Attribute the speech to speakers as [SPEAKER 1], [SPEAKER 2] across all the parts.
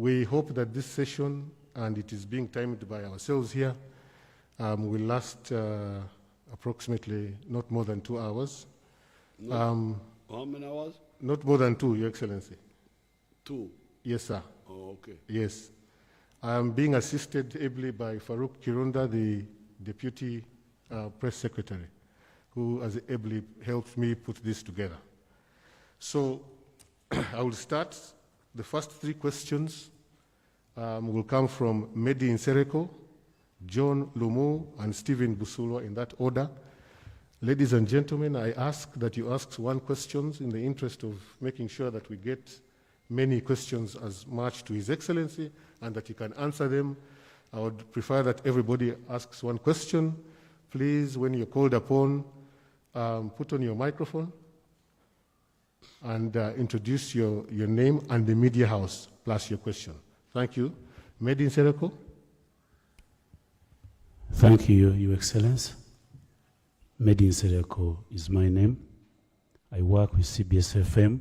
[SPEAKER 1] We hope that this session, and it is being timed by ourselves here, will last approximately not more than 2 hours.
[SPEAKER 2] How many hours?
[SPEAKER 1] Not more than 2, Your Excellency.
[SPEAKER 2] 2?
[SPEAKER 1] Yes, sir.
[SPEAKER 2] Oh, okay.
[SPEAKER 1] Yes. I am being assisted ably by Farouk Kirunda, the Deputy Press Secretary, who has ably helped me put this together. So I will start. The first 3 questions will come from Medi Nsereko, John Lumu, and Stephen Busulwa, in that order. Ladies and gentlemen, I ask that you ask 1 question in the interest of making sure that we get many questions as much to His Excellency and that he can answer them. I would prefer that everybody asks 1 question. Please, when you're called upon, put on your microphone and introduce your name and the media house, plus your question. Thank you. Medi Nsereko.
[SPEAKER 3] Thank you, Your Excellency. Medi Nsereko is my name. I work with CBS FM.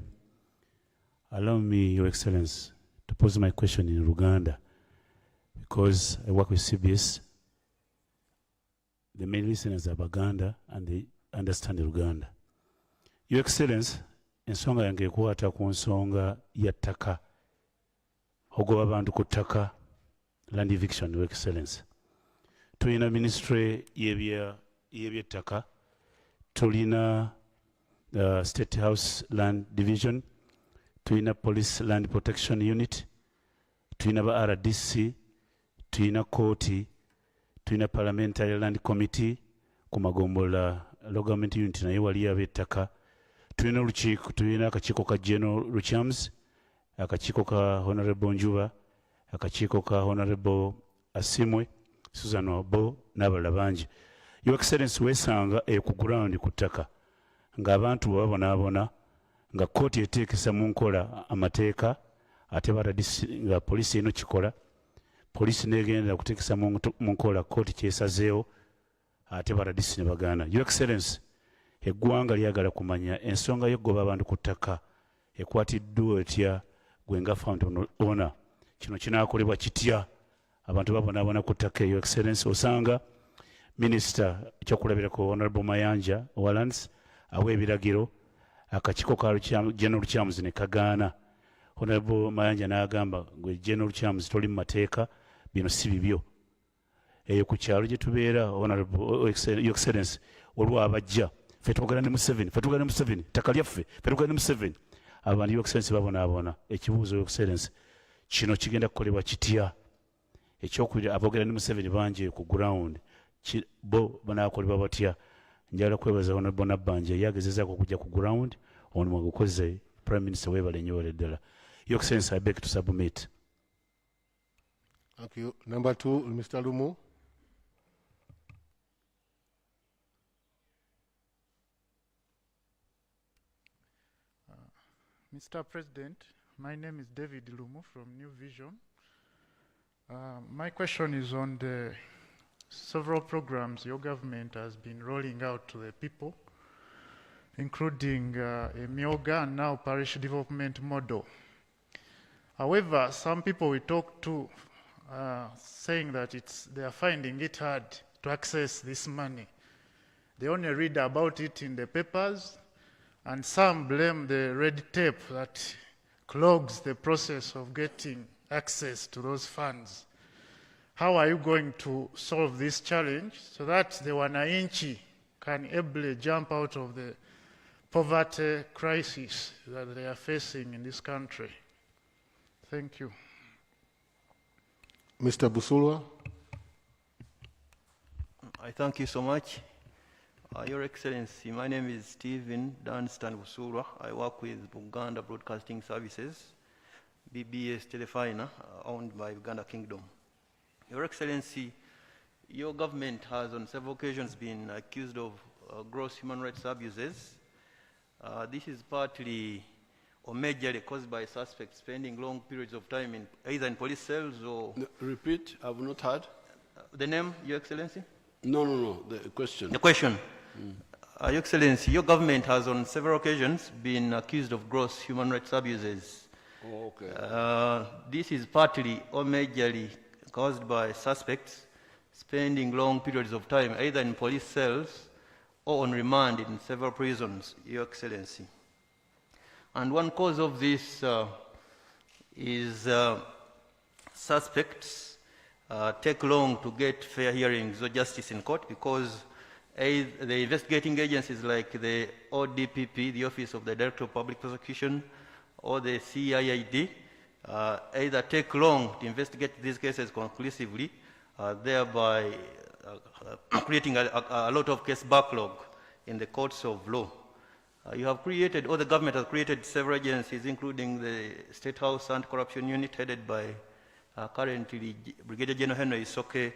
[SPEAKER 3] Allow me, Your Excellency, to pose my question in Luganda, because I work with CBS. The main listeners are Baganda and they understand Luganda. Your Excellency, ensonga yange ekwata ku nsonga ya ttaka, ogoba abantu ku ttaka, land eviction, Your Excellency. Tulina ministry y'ebyettaka, tulina State House Land Division, tulina Police Land Protection Unit, tulina ba RDC, tulina kooti, tulina Parliamentary Land Committee ku magombola Local Government Unit naye wali ab'ettaka, tulina olukiiko, tulina akakiiko ka General Luchams, akakiiko ka Honorable Njuba, akakiiko ka Honorable Asimwe, Susan Wabo n'abalala bangi. Your Excellency, weesanga ku ground ku ttaka ng'abantu babonaabona, nga kooti eteekesa mu nkola amateeka, ate nga poliisi eno kikola, poliisi n'egenda kuteekesa mu nkola kooti kyesazeewo, ate baradisi ne bagaana. Your Excellency, eggwanga lyagala kumanya ensonga y'okugoba abantu ku ttaka ekwatiddwa etya gwe nga fountain owner, kino kinaakolebwa kitya abantu babonaabona ku ttaka. Your Excellency, osanga Minister ekyokulabirako Honorable Mayanja Walands awa ebiragiro, akakiiko ka General Luchams ne kagaana. Honorable Mayanja n'agamba gwe General Luchams toli mu mateeka, bino si bibyo. Eyo ku kyalo gye tubeera, Honorable Your Excellency, waliwo abajja, ffe twogera ne Museveni, ttaka lyaffe, ffe twogera ne Museveni. Abantu Your Excellency babonaabona. Ekibuuzo Your Excellency, kino kigenda kukolebwa kitya? Ekyokubiri, aboogera ne Museveni bangi ku ground, bo banaakolebwa batya? Njagala kwebaza Honorable Nabbanja yagezezaako okujja ku ground, ono mwagukoze. Prime Minister, weebale nnyo wala ddala. Your Excellency, I beg to submit.
[SPEAKER 1] Thank you. Number 2, Mr. Lumu.
[SPEAKER 4] Mr. President, my name is David Lumu from New Vision. My question is on the several programs your government has been rolling out to the people, including a Myoga and now parish development model. However, some people we talk to saying that they are finding it hard to access this money. They only read about it in the papers, and some blame the red tape that clogs the process of getting access to those funds. How are you going to solve this challenge so that the wananchi can ably jump out of the poverty crisis that they are facing in this country? Thank you.
[SPEAKER 1] Mr. Busulwa.
[SPEAKER 5] I thank you so much. Your Excellency, my name is Stephen Dunstan Busulwa. I work with Buganda Broadcasting Services, BBS Telefina, owned by Uganda Kingdom. Your Excellency, your government has on several occasions been accused of gross human rights abuses. This is partly or majorly caused by suspects spending long periods of time either in police cells or...
[SPEAKER 2] Repeat, I have not heard.
[SPEAKER 5] The name, Your Excellency?
[SPEAKER 2] No, the question.
[SPEAKER 5] The question. Your Excellency, your government has on several occasions been accused of gross human rights abuses.
[SPEAKER 2] Oh, okay.
[SPEAKER 5] This is partly or majorly caused by suspects spending long periods of time either in police cells or on remand in several prisons, Your Excellency. And one cause of this is suspects take long to get fair hearings or justice in court because the investigating agencies like the ODPP, the Office of the Director of Public Prosecution, or the CIID either take long to investigate these cases conclusively, thereby creating a lot of case backlog in the courts of law. You have created, or the government has created several agencies, including the State House Anti-Corruption Unit headed by currently Brigadier General Henry Isoke,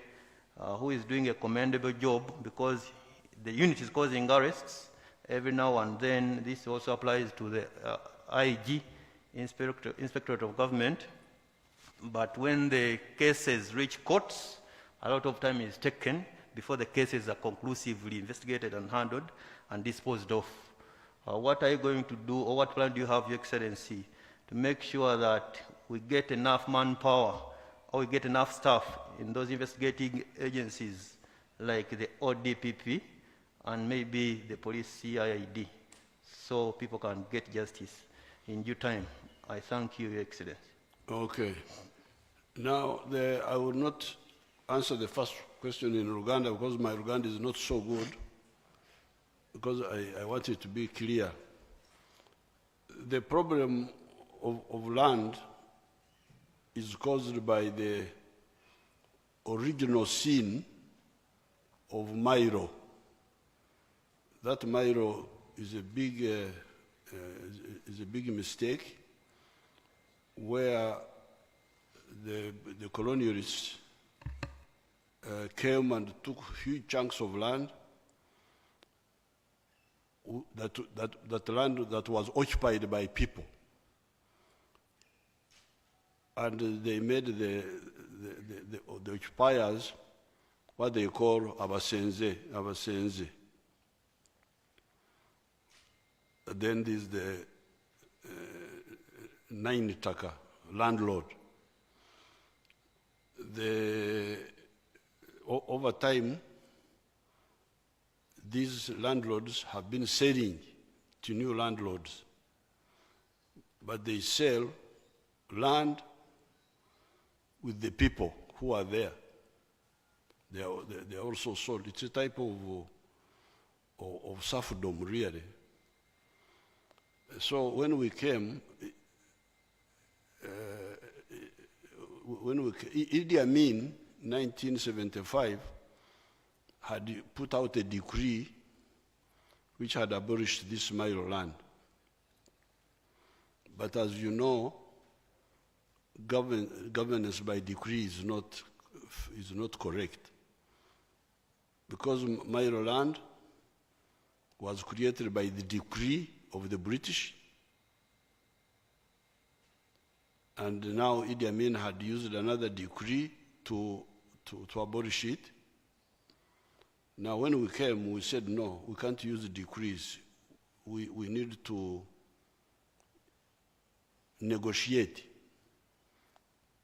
[SPEAKER 5] who is doing a commendable job because the unit is causing arrests every now and then. This also applies to the IG, Inspectorate of Government. But when the cases reach courts, a lot of time is taken before the cases are conclusively investigated and handled and disposed of. What are you going to do, or what plan do you have, Your Excellency, to make sure that we get enough manpower or we get enough staff in those investigating agencies like the ODPP and maybe the police CIID so people can get justice in due time? I thank you, Your Excellency.
[SPEAKER 2] Okay. Now, I will not answer the first question in Uganda because my Uganda is not so good, because I want it to be clear. The problem of land is caused by the original sin of Mairo. That Mairo is a big mistake, where the colonialists came and took huge chunks of land, that land that was occupied by people. And they made the occupiers what they call abasenze. Then there's the nine taka, landlord. Over time, these landlords have been selling to new landlords, but they sell land with the people who are there. They are also sold. It's a type of serfdom, really. So when we came, Idi Amin, 1975, had put out a decree which had abolished this Mairo land. But as you know, governance by decree is not correct, because Mairo land was created by the decree of the British, and now Idi Amin had used another decree to abolish it. Now, when we came, we said, no, we can't use the decrees. We need to negotiate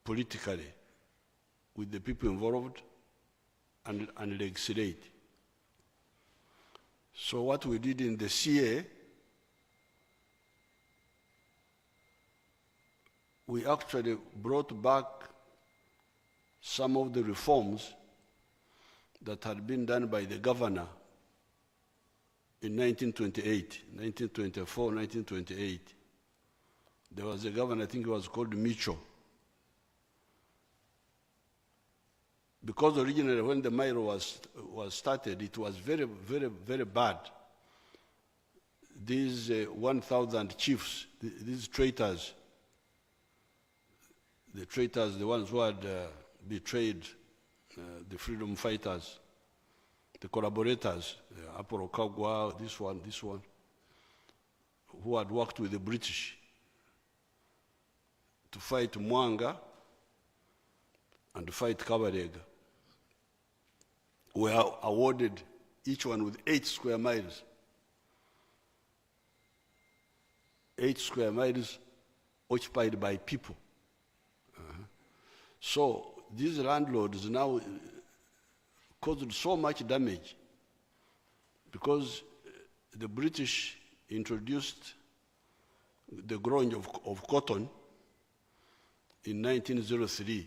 [SPEAKER 2] politically with the people involved and legislate. So what we did in the CA, we actually brought back some of the reforms that had been done by the governor in 1928, 1924, 1928. There was a governor, I think it was called Micho. Because originally when the Mairo was started, it was very, very, very bad. These 1,000 chiefs, these traitors, the ones who had betrayed the freedom fighters, the collaborators, Apollo Kagwa, this one, who had worked with the British to fight Mwanga and to fight Kabarega, were awarded each one with 8 square miles. 8 square miles occupied by people. So these landlords now caused so much damage because the British introduced the growing of cotton in 1903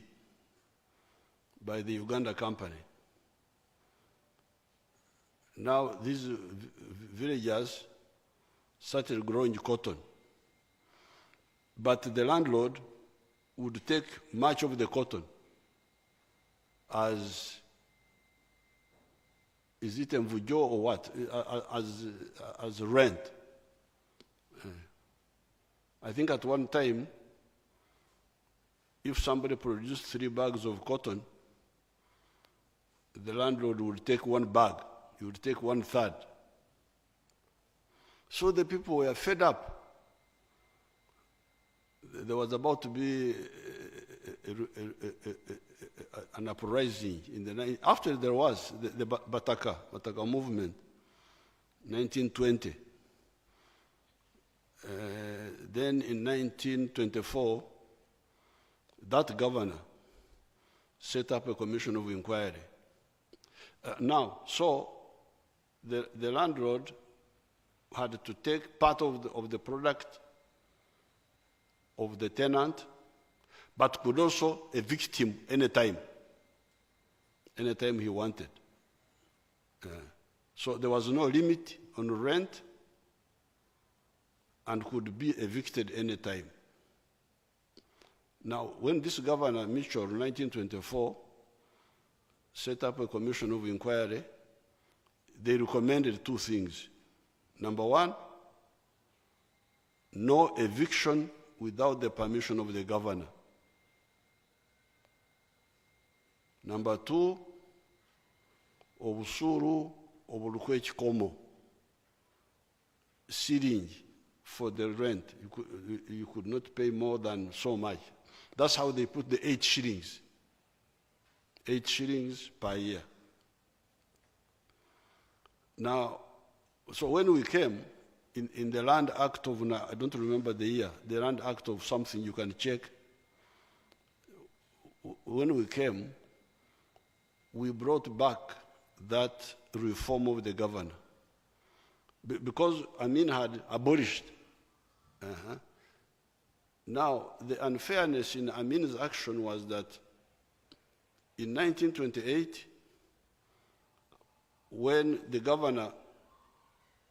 [SPEAKER 2] by the Uganda Company. Now these villagers started growing cotton, but the landlord would take much of the cotton as, is it mvujo or what, as rent. I think at one time, if somebody produced 3 bags of cotton, the landlord would take 1 bag, he would take 1/3. So the people were fed up. There was about to be an uprising in the night. After there was the Bataka movement, 1920. Then in 1924, that governor set up a commission of inquiry. So the landlord had to take part of the product of the tenant, but could also evict him anytime he wanted. So there was no limit on rent and could be evicted anytime. Now, when this governor, Mitchell, in 1924, set up a commission of inquiry, they recommended 2 things. Number 1, no eviction without the permission of the governor. Number 2, obusuru obulukwe ekikomo, ceiling for the rent. You could not pay more than so much. That's how they put the 8 shillings. 8 shillings per year. Now, so when we came, in the Land Act of, I don't remember the year, the Land Act of something, you can check. When we came, we brought back that reform of the governor. Because Amin had abolished. Now, the unfairness in Amin's action was that in 1928, when the governor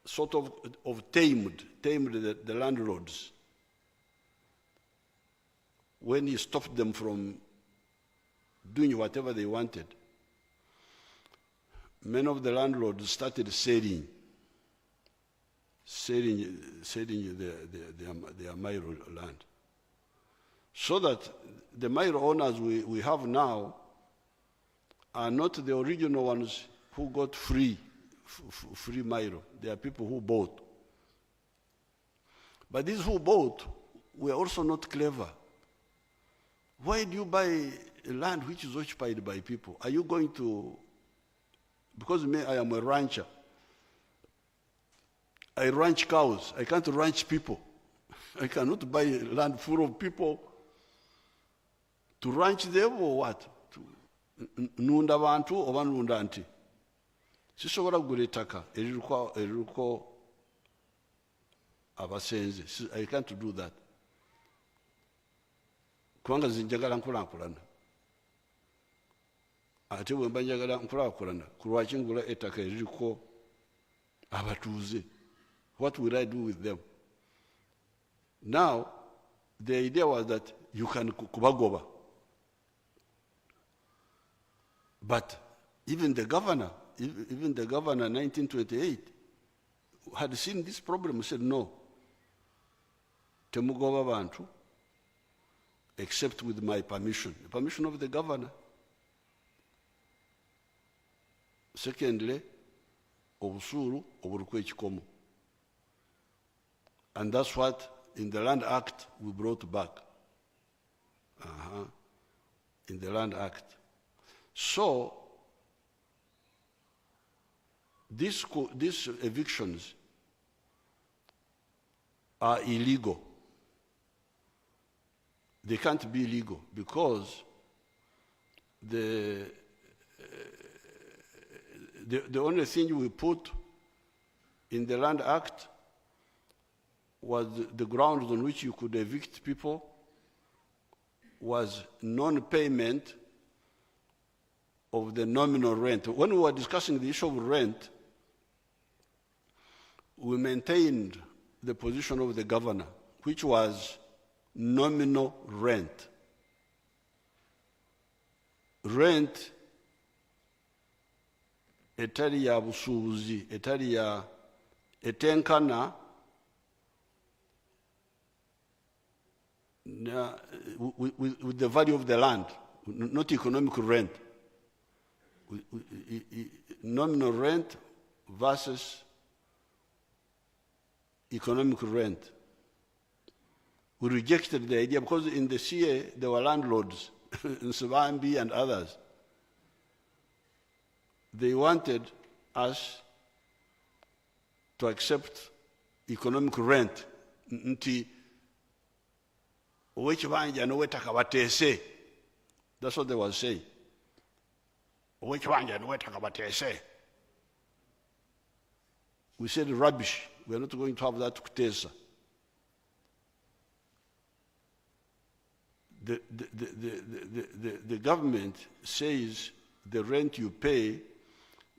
[SPEAKER 2] sort of tamed the landlords, when he stopped them from doing whatever they wanted, many of the landlords started selling their Mairo land. So that the Mairo owners we have now are not the original ones who got free Mairo. They are people who bought. But these who bought were also not clever. Why do you buy land which is occupied by people? Are you going to, because me, I am a rancher. I ranch cows. I can't ranch people. I cannot buy land full of people to ranch them or what? Nunda bantu oba nunda anti. Sisobola kugula ettaka eriruko abasenze. I can't do that. Kubanga zinjagala nkulankulana. Ate bwe mba njagala nkulankulana, kulwaki ngula ettaka eririko abatuuze? What will I do with them? Now, the idea was that you can kubagoba. But even the governor in 1928 had seen this problem. He said, no, temugoba bantu, except with my permission, the permission of the governor. Secondly, obusuru oburukwe ekikomo. And that's what, in the Land Act, we brought back. In the Land Act. So, these evictions are illegal. they can't be legal because the only thing we put in the Land Act was the grounds on which you could evict people was non-payment of the nominal rent. When we were discussing the issue of rent, we maintained the position of the governor, which was nominal rent. Rent etali ya busuubuzi, etali ya etenkana with the value of the land, not economic rent. Nominal rent versus economic rent. We rejected the idea because in the CA there were landlords, in Savambi and others. They wanted us to accept economic rent. Nti owekibanja n'ow'ettaka bateese. That's what they were saying. Owekibanja n'ow'ettaka bateese. We said rubbish. We are not going to have that kutesa. The government says the rent you pay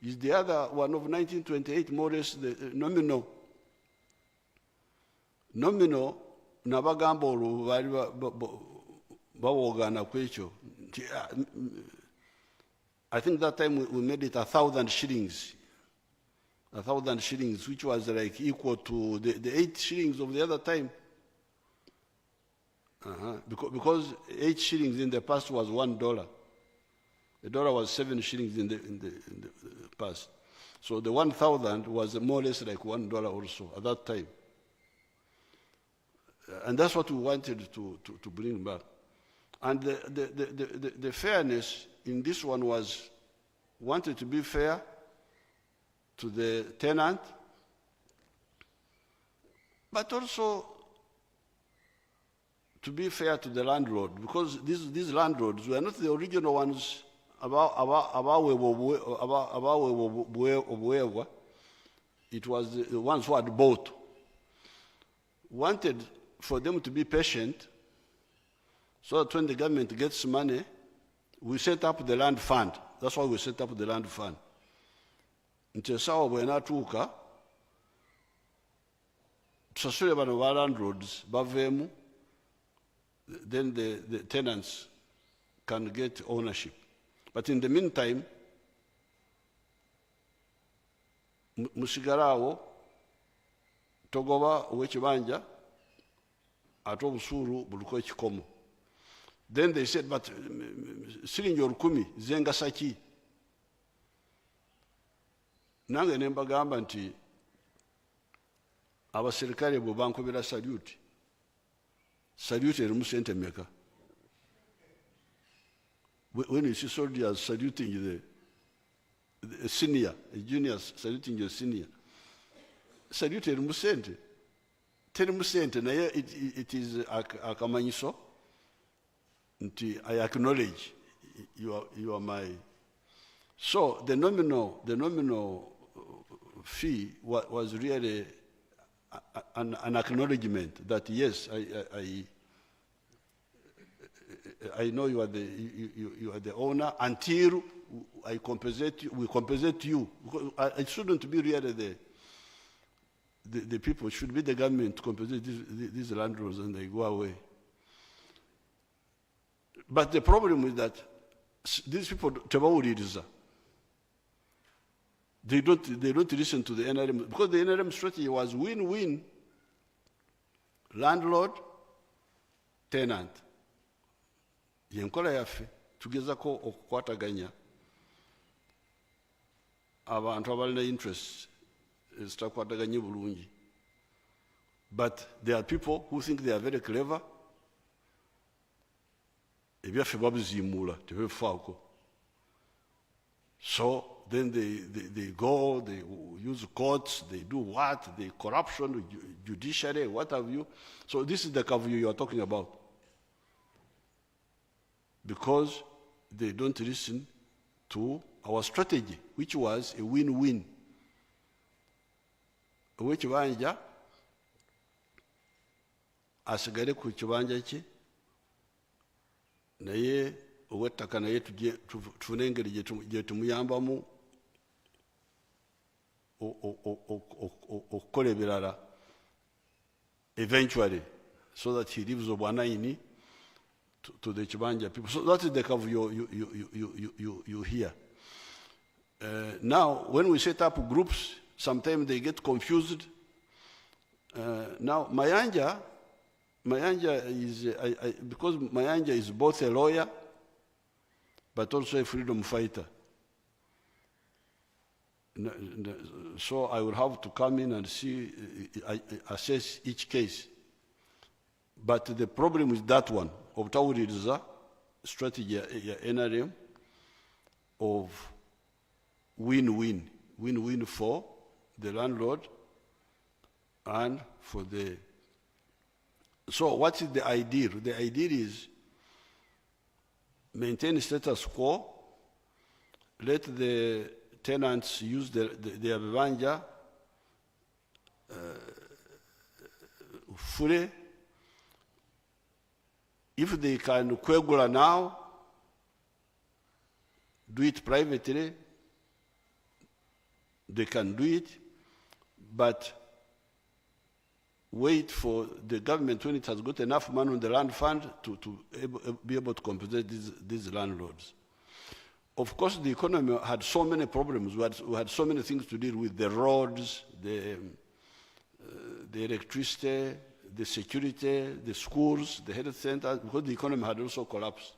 [SPEAKER 2] is the other one of 1928, more or less the nominal. Nominal, nabagamba olwo baali bawoogana ku ekyo. I think that time we made it 1,000 shillings. 1,000 shillings, which was like equal to the 8 shillings of the other time. Because 8 shillings in the past was $1. The dollar was 7 shillings in the past. So the 1,000 was more or less like $1 also at that time. And that's what we wanted to bring back. And the fairness in this one was wanted to be fair to the tenant, but also to be fair to the landlord, because these landlords were not the original ones about it was the ones who had bought. Wanted for them to be patient, so that when the government gets money, we set up the land fund. That's why we set up the land fund. Nti esawa bw'enaatuuka tusasule bano ba landlords baveemu, then the tenants can get ownership. But in the meantime, musigale awo togoba ow'ekibanja ate obusuulu buliko ekikomo. Then they said, but siringi 10,000 zengasa ki? Nange ne mbagamba nti abaserikale bwe bankobera salute erimu sente mmeka? When you see soldiers saluting the senior, a junior saluting your senior, salute erimu sente. Terimu sente naye it is akamanyiso nti I acknowledge you are my. So the nominal fee was really an acknowledgement that yes, I know you are the owner until we compensate you. It shouldn't be really the people. It should be the government to compensate these landlords, and they go away. But the problem is that these people tebawuliriza. They don't listen to the NRM, because the NRM strategy was win-win. Landlord, tenant. Yenkola yaffe tugezako okukwataganya abantu abalina interest ezitakwataganye bulungi. But there are people who think they are very clever. Ebyaffe babizimuula tebefaako. So then they go, they use courts, they do what? They corruption, judiciary, what have you. So this is the kavuyo you are talking about. because they don't listen to our strategy, which was a win-win. Owekibanja asigale ku kibanja kye, naye ow'ettaka naye tufune engeri gye tumuyambamu okukola ebirala eventually, so that he leaves Obwanaini to the Chibanja people. So that is the curve you hear. Now, when we set up groups, sometimes they get confused. Now, Mayanja is, because Mayanja is both a lawyer, but also a freedom fighter. So I will have to come in and see, assess each case. But the problem is that one, of Tawuriza strategy, NRM, of win-win for the landlord and for the... So what is the ideal? The ideal is maintain status quo, let the tenants use their vivanja fully. If they can kwegula now, do it privately, they can do it, but wait for the government when it has got enough money on the land fund to be able to compensate these landlords. Of course, the economy had so many problems. We had so many things to deal with: the roads, the electricity, the security, the schools, the health centers, because the economy had also collapsed.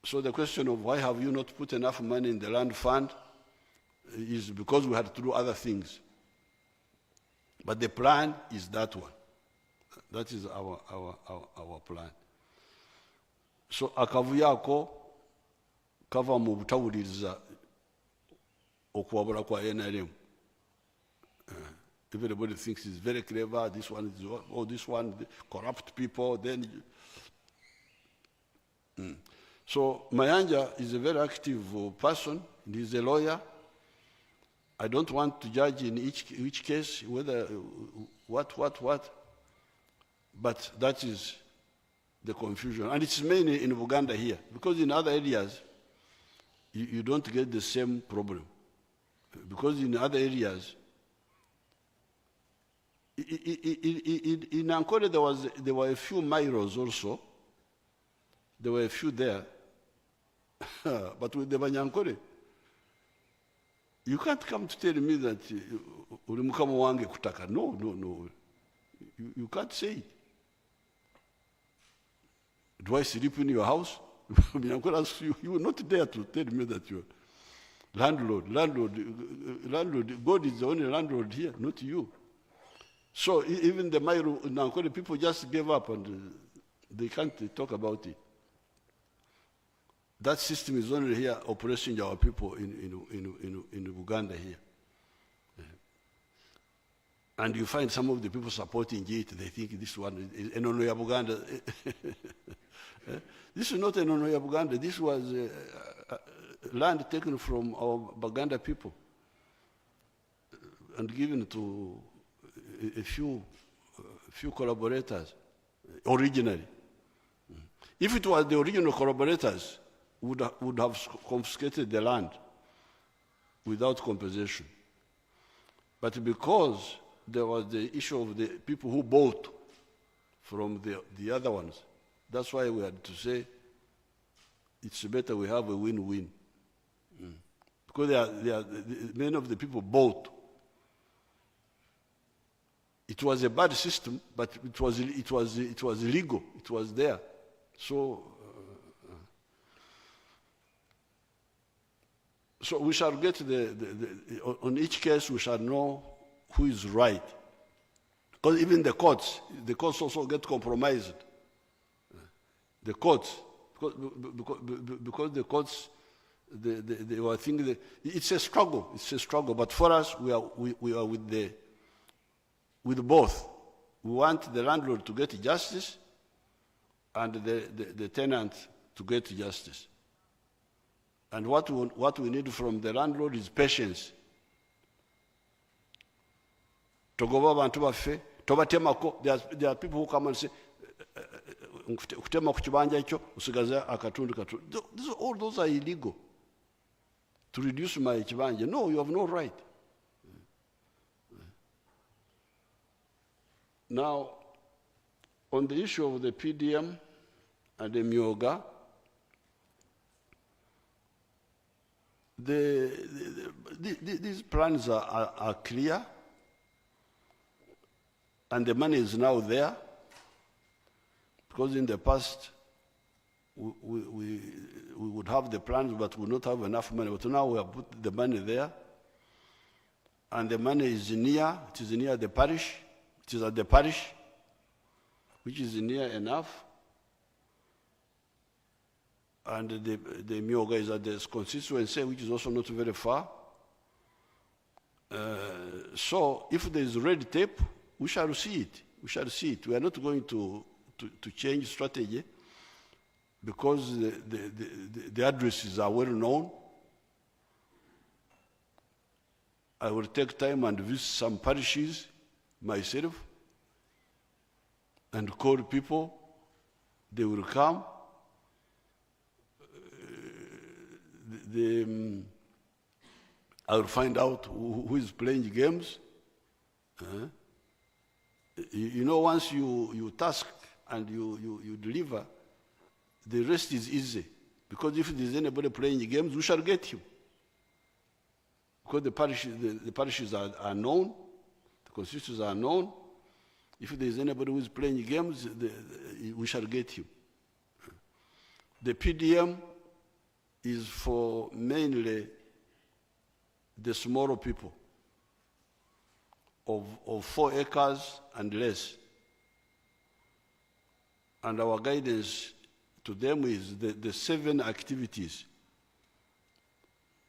[SPEAKER 2] So the question of why have you not put enough money in the land fund is because we had to do other things. But the plan is that one. That is our plan. So akavuyako kava mu butawuliriza okuwabula kwa NRM. Everybody thinks it's very clever. This one is, oh, this one, corrupt people. Then, So Mayanja is a very active person. He's a lawyer. I don't want to judge in each case whether what, but that is the confusion. And it's mainly in Uganda here, because in other areas, you don't get the same problem. Because in other areas, in Ankole there were a few Mairos also. There were a few there. But with the Banyankole, you can't come to tell me that ulimukama wange kutaka. No. You can't say it. Do I sleep in your house? You were not there to tell me that you're landlord. God is the only landlord here, not you. So even the Mairu Nankole people just gave up and they can't talk about it. That system is only here oppressing our people in Uganda here. And you find some of the people supporting it, they think this one is Enonoya Buganda. This is not Enonoya Buganda, this was land taken from our Baganda people and given to a few collaborators originally. If it was the original collaborators, would have confiscated the land without compensation. But because there was the issue of the people who bought from the other ones, that's why we had to say it's better we have a win-win. Because many of the people bought. It was a bad system, but it was legal. It was there. So we shall get on each case we shall know who is right. Because even the courts also get compromised. The courts, because the courts, they were thinking that it's a struggle. But for us, we are with both. We want the landlord to get justice, and the tenant to get justice. And what we need from the landlord is patience. Togoba abantu baffe, tobatemako. There are people who come and say, kutema ku kibanja ekyo usigaza akatundu. All those are illegal. To reduce my kibanja. No, you have no right. Now, on the issue of the PDM and the Myoga, these plans are clear, and the money is now there, because in the past we would have the plans but would not have enough money. But now we have put the money there, and the money is near. It is near the parish. It is at the parish, which is near enough. And the Myoga is at the constituency, which is also not very far. So if there is red tape, we shall see it. We shall see it. We are not going to change strategy, because the addresses are well known. I will take time and visit some parishes myself and call people. They will come. I will find out who is playing games. You know, once you task and you deliver, the rest is easy. Because if there is anybody playing games, we shall get him. Because the parishes are known, the constituencies are known. If there is anybody who is playing games, we shall get him. The PDM is for mainly the smaller people of 4 acres and less. And our guidance to them is the 7 activities.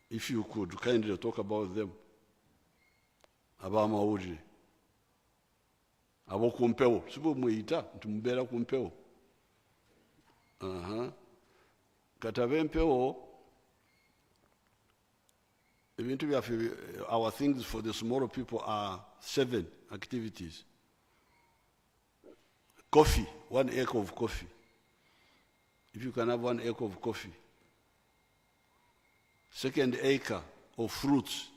[SPEAKER 2] If you could kindly talk about them. Abamawulire. Abo kumpewo. Sibo muyita, ntumbeera kumpewo. Katabe mpewo, ebintu byaffe, our things for the smaller people are 7 activities. Coffee, 1 acre of coffee. If you can have 1 acre of coffee. 2nd acre of fruits,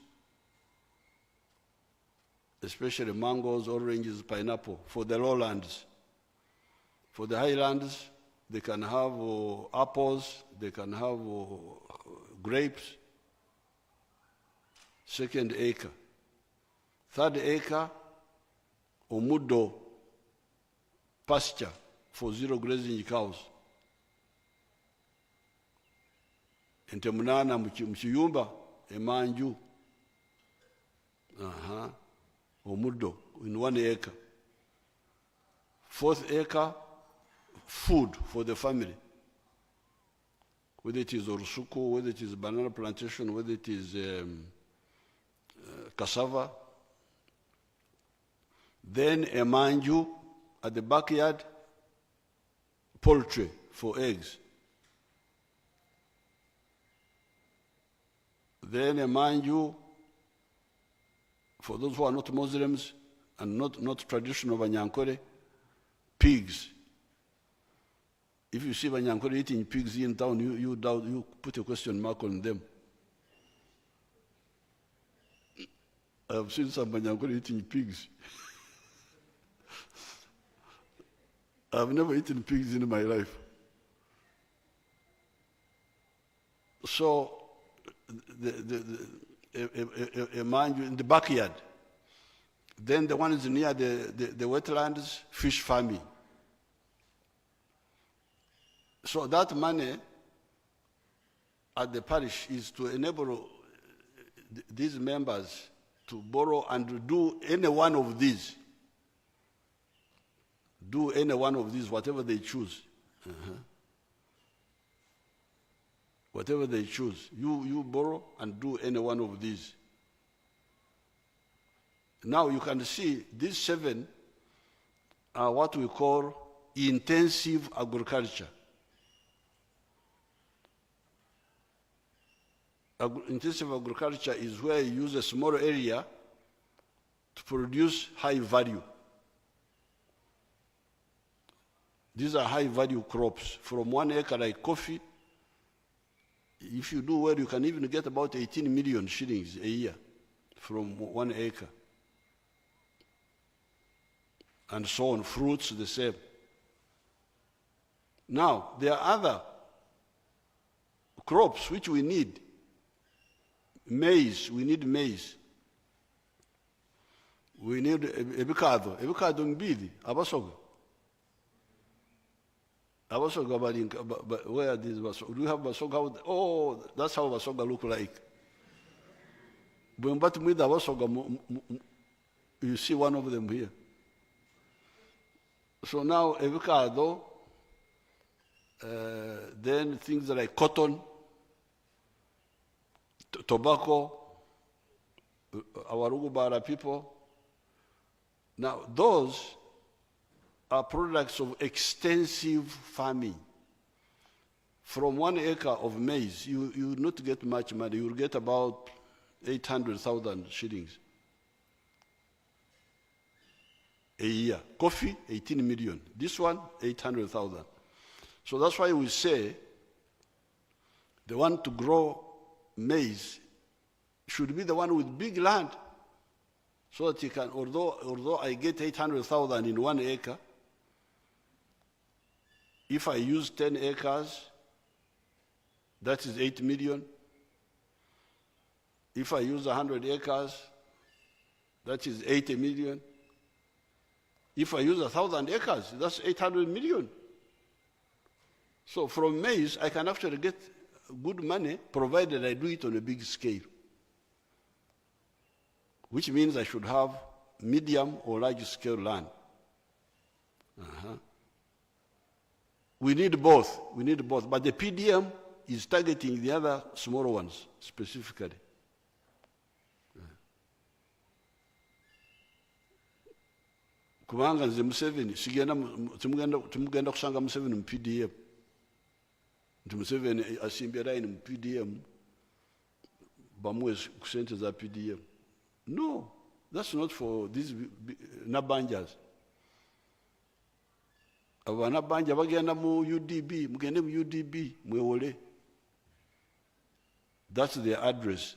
[SPEAKER 2] especially mangoes, oranges, pineapple, for the lowlands. For the highlands, they can have apples, they can have grapes. 2nd acre. 3rd acre, omuddo, pasture for 0 grazing cows. Ente 8 mu kiyumba, emanju. Omuddo in 1 acre. 4th acre, food for the family. Whether it is orusuku, whether it is banana plantation, whether it is cassava. Then a manju at the backyard, poultry for eggs. Then a manju for those who are not Muslims and not traditional Banyankore, pigs. If you see Banyankore eating pigs in town, you put a question mark on them. I have seen some Banyankore eating pigs. I've never eaten pigs in my life. So, a man in the backyard. Then the one is near the wetlands, fish farming. So that money at the parish is to enable these members to borrow and do any one of these. Do any one of these, whatever they choose. Whatever they choose. You borrow and do any one of these. Now you can see these 7 are what we call intensive agriculture. Intensive agriculture is where you use a small area to produce high value. These are high value crops. From 1 acre like coffee, if you do well, you can even get about 18 million shillings a year from 1 acre. And so on, fruits the same. Now, there are other crops which we need. Maize, we need maize. We need ebikado. Ebikado mbili, abasoga. Abasoga but where are these basoga? Do you have basoga? Oh, that's how basoga look like. But with abasoga, you see one of them here. So now avocado, then things like cotton, tobacco, our Rugubara people. Now those are products of extensive farming. From 1 acre of maize, you will not get much money. You will get about 800,000 shillings a year. Coffee, 18 million. This one, 800,000. So that's why we say the one to grow maize should be the one with big land, so that you can, although I get 800,000 in 1 acre, if I use 10 acres, that is 8 million. If I use 100 acres, that is 80 million. If I use 1,000 acres, that's 800 million. So from maize, I can actually get good money, provided I do it on a big scale, which means I should have medium or large scale land. We need both. We need both. But the PDM is targeting the other smaller ones specifically. Kubanga nze Museveni tumugenda kusanga Museveni mu PDM. Nti Museveni asimbye line mu PDM bamuwe ku sente za PDM. No, that's not for these nabanjas. Aba nabanja bagenda mu UDB, mugende mu UDB mwewole. That's their address.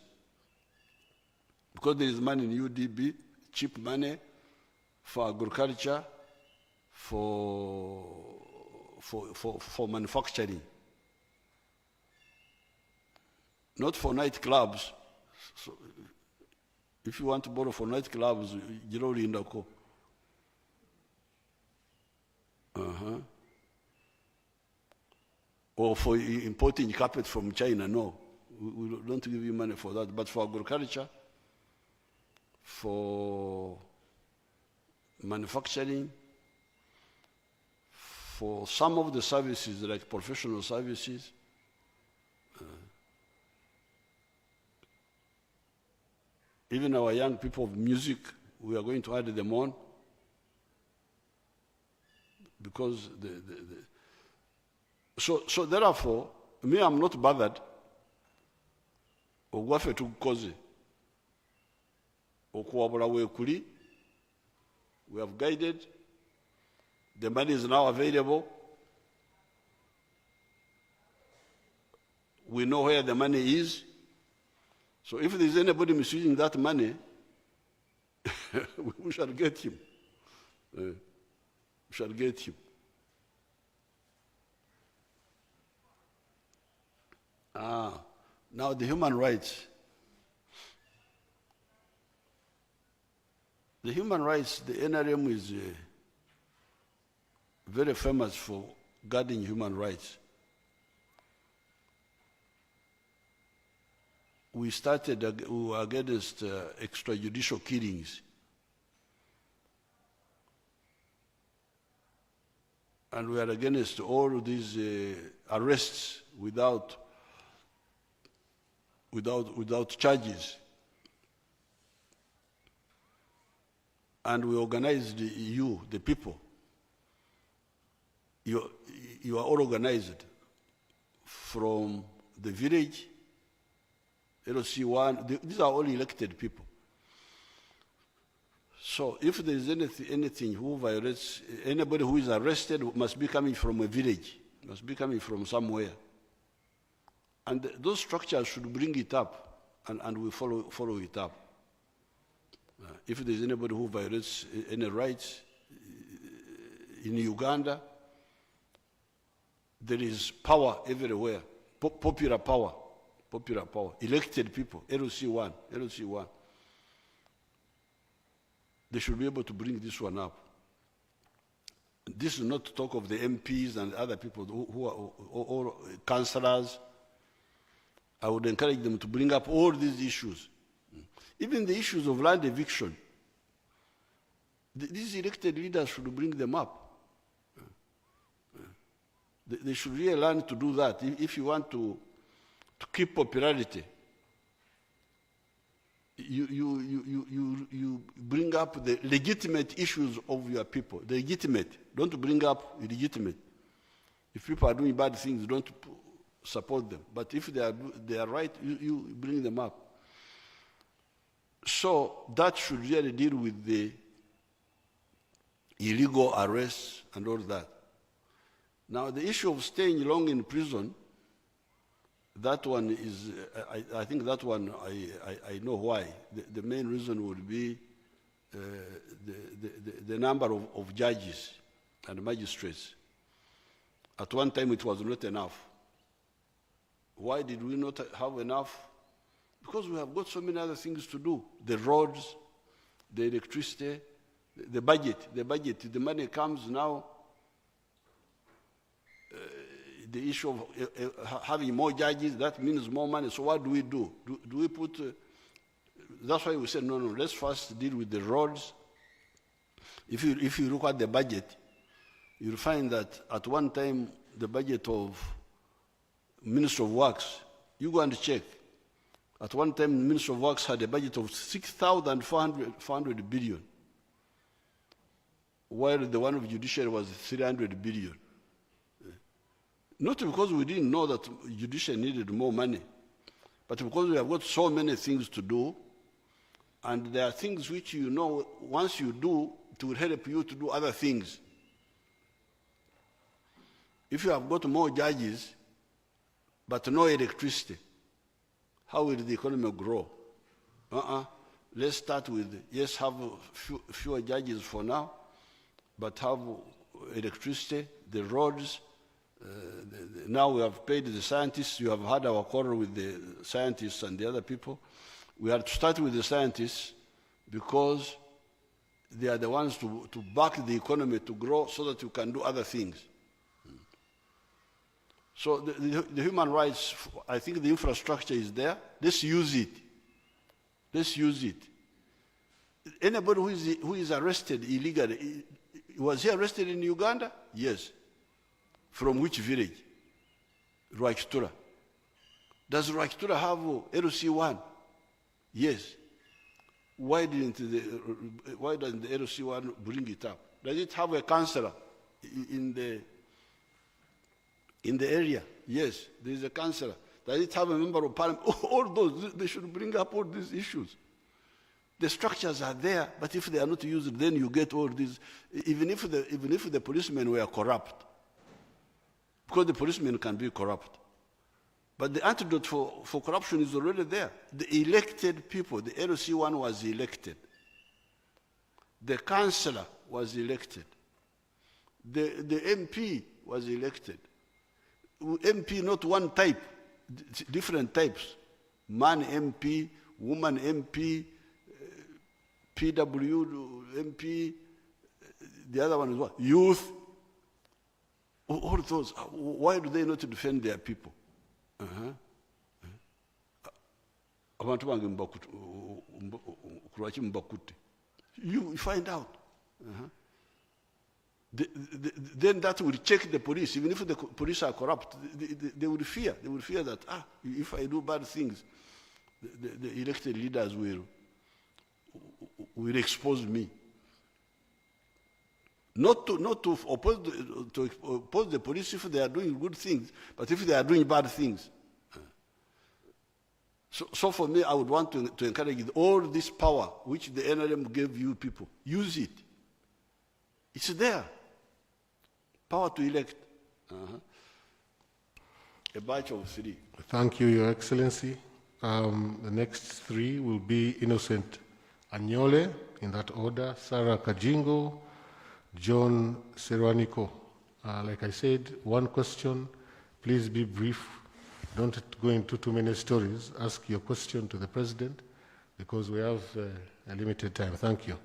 [SPEAKER 2] Because there is money in UDB, cheap money for agriculture, for manufacturing. Not for nightclubs. So if you want to borrow for nightclubs, Jiroli Indako. Or for importing carpet from China, no. We don't give you money for that. But for agriculture, for manufacturing, for some of the services like professional services, even our young people of music, we are going to add them on, because so therefore, me, I'm not bothered. Ogwafe tukukoze okuwabula wekuli. We have guided. The money is now available. We know where the money is. So if there is anybody misusing that money, we shall get him. We shall get him. Now the human rights. The human rights, the NRM is very famous for guarding human rights. We started we were against extrajudicial killings. And we are against all these arrests without charges. And we organized you, the people, you are all organized from the village, LC1, these are all elected people. So if there is anything who violates, anybody who is arrested must be coming from a village, must be coming from somewhere. And those structures should bring it up, and we follow it up. If there is anybody who violates any rights in Uganda, there is power everywhere, popular power, elected people, LC1. They should be able to bring this one up. This is not to talk of the MPs and other people who are or councillors. I would encourage them to bring up all these issues. Even the issues of land eviction. These elected leaders should bring them up. They should really learn to do that if you want to keep popularity. You bring up the legitimate issues of your people. The legitimate. Don't bring up illegitimate. If people are doing bad things, don't support them. But if they are right, you bring them up. So that should really deal with the illegal arrests and all that. Now, the issue of staying long in prison, that one is, I think that one, I know why. The main reason would be the number of judges and magistrates. At one time, it was not enough. Why did we not have enough? Because we have got so many other things to do. The roads, the electricity, the budget, the money comes now. The issue of having more judges, that means more money. So what do we do? Do we put... that's why we said, no, let's first deal with the roads. If you look at the budget, you'll find that at one time, the budget of Minister of Works, you go and check. At one time, the Minister of Works had a budget of 6,400 billion, while the one of Judiciary was 300 billion. Not because we didn't know that Judiciary needed more money, but because we have got so many things to do, and there are things which you know, once you do, it will help you to do other things. If you have got more judges, but no electricity, how will the economy grow? Let's start with, yes, have fewer judges for now, but have electricity, the roads. Now we have paid the scientists. You have had our quarrel with the scientists and the other people. We have to start with the scientists because they are the ones to back the economy to grow so that you can do other things. So the human rights, I think the infrastructure is there. Let's use it. Let's use it. Anybody who is arrested illegally, was he arrested in Uganda? Yes. From which village? Rwakitura. Does Rwakitura have LC1? Yes. Why doesn't the LC1 bring it up? Does it have a councillor in the area? Yes, there is a councillor. Does it have a member of parliament? All those, they should bring up all these issues. The structures are there, but if they are not used, then you get all these, even if the policemen were corrupt, because the policemen can be corrupt. But the antidote for corruption is already there. The elected people, the LC1 was elected. The councillor was elected. The MP was elected. MP, not one type, different types. Man MP, woman MP, PW MP, the other one is what? Youth. All those, why do they not defend their people? You find out. Then that will check the police. Even if the police are corrupt, they will fear. They will fear that, if I do bad things, the elected leaders will expose me. Not to oppose the police if they are doing good things, but if they are doing bad things. So for me, I would want to encourage all this power which the NRM gave you people. Use it. It's there. Power to elect. A batch of 3.
[SPEAKER 1] Thank you, Your Excellency. The next 3 will be Innocent Anyole, in that order, Sarah Kajingo, John Serwaniko. Like I said, 1 question. Please be brief. Don't go into too many stories. Ask your question to the President, because we have a limited time. Thank you.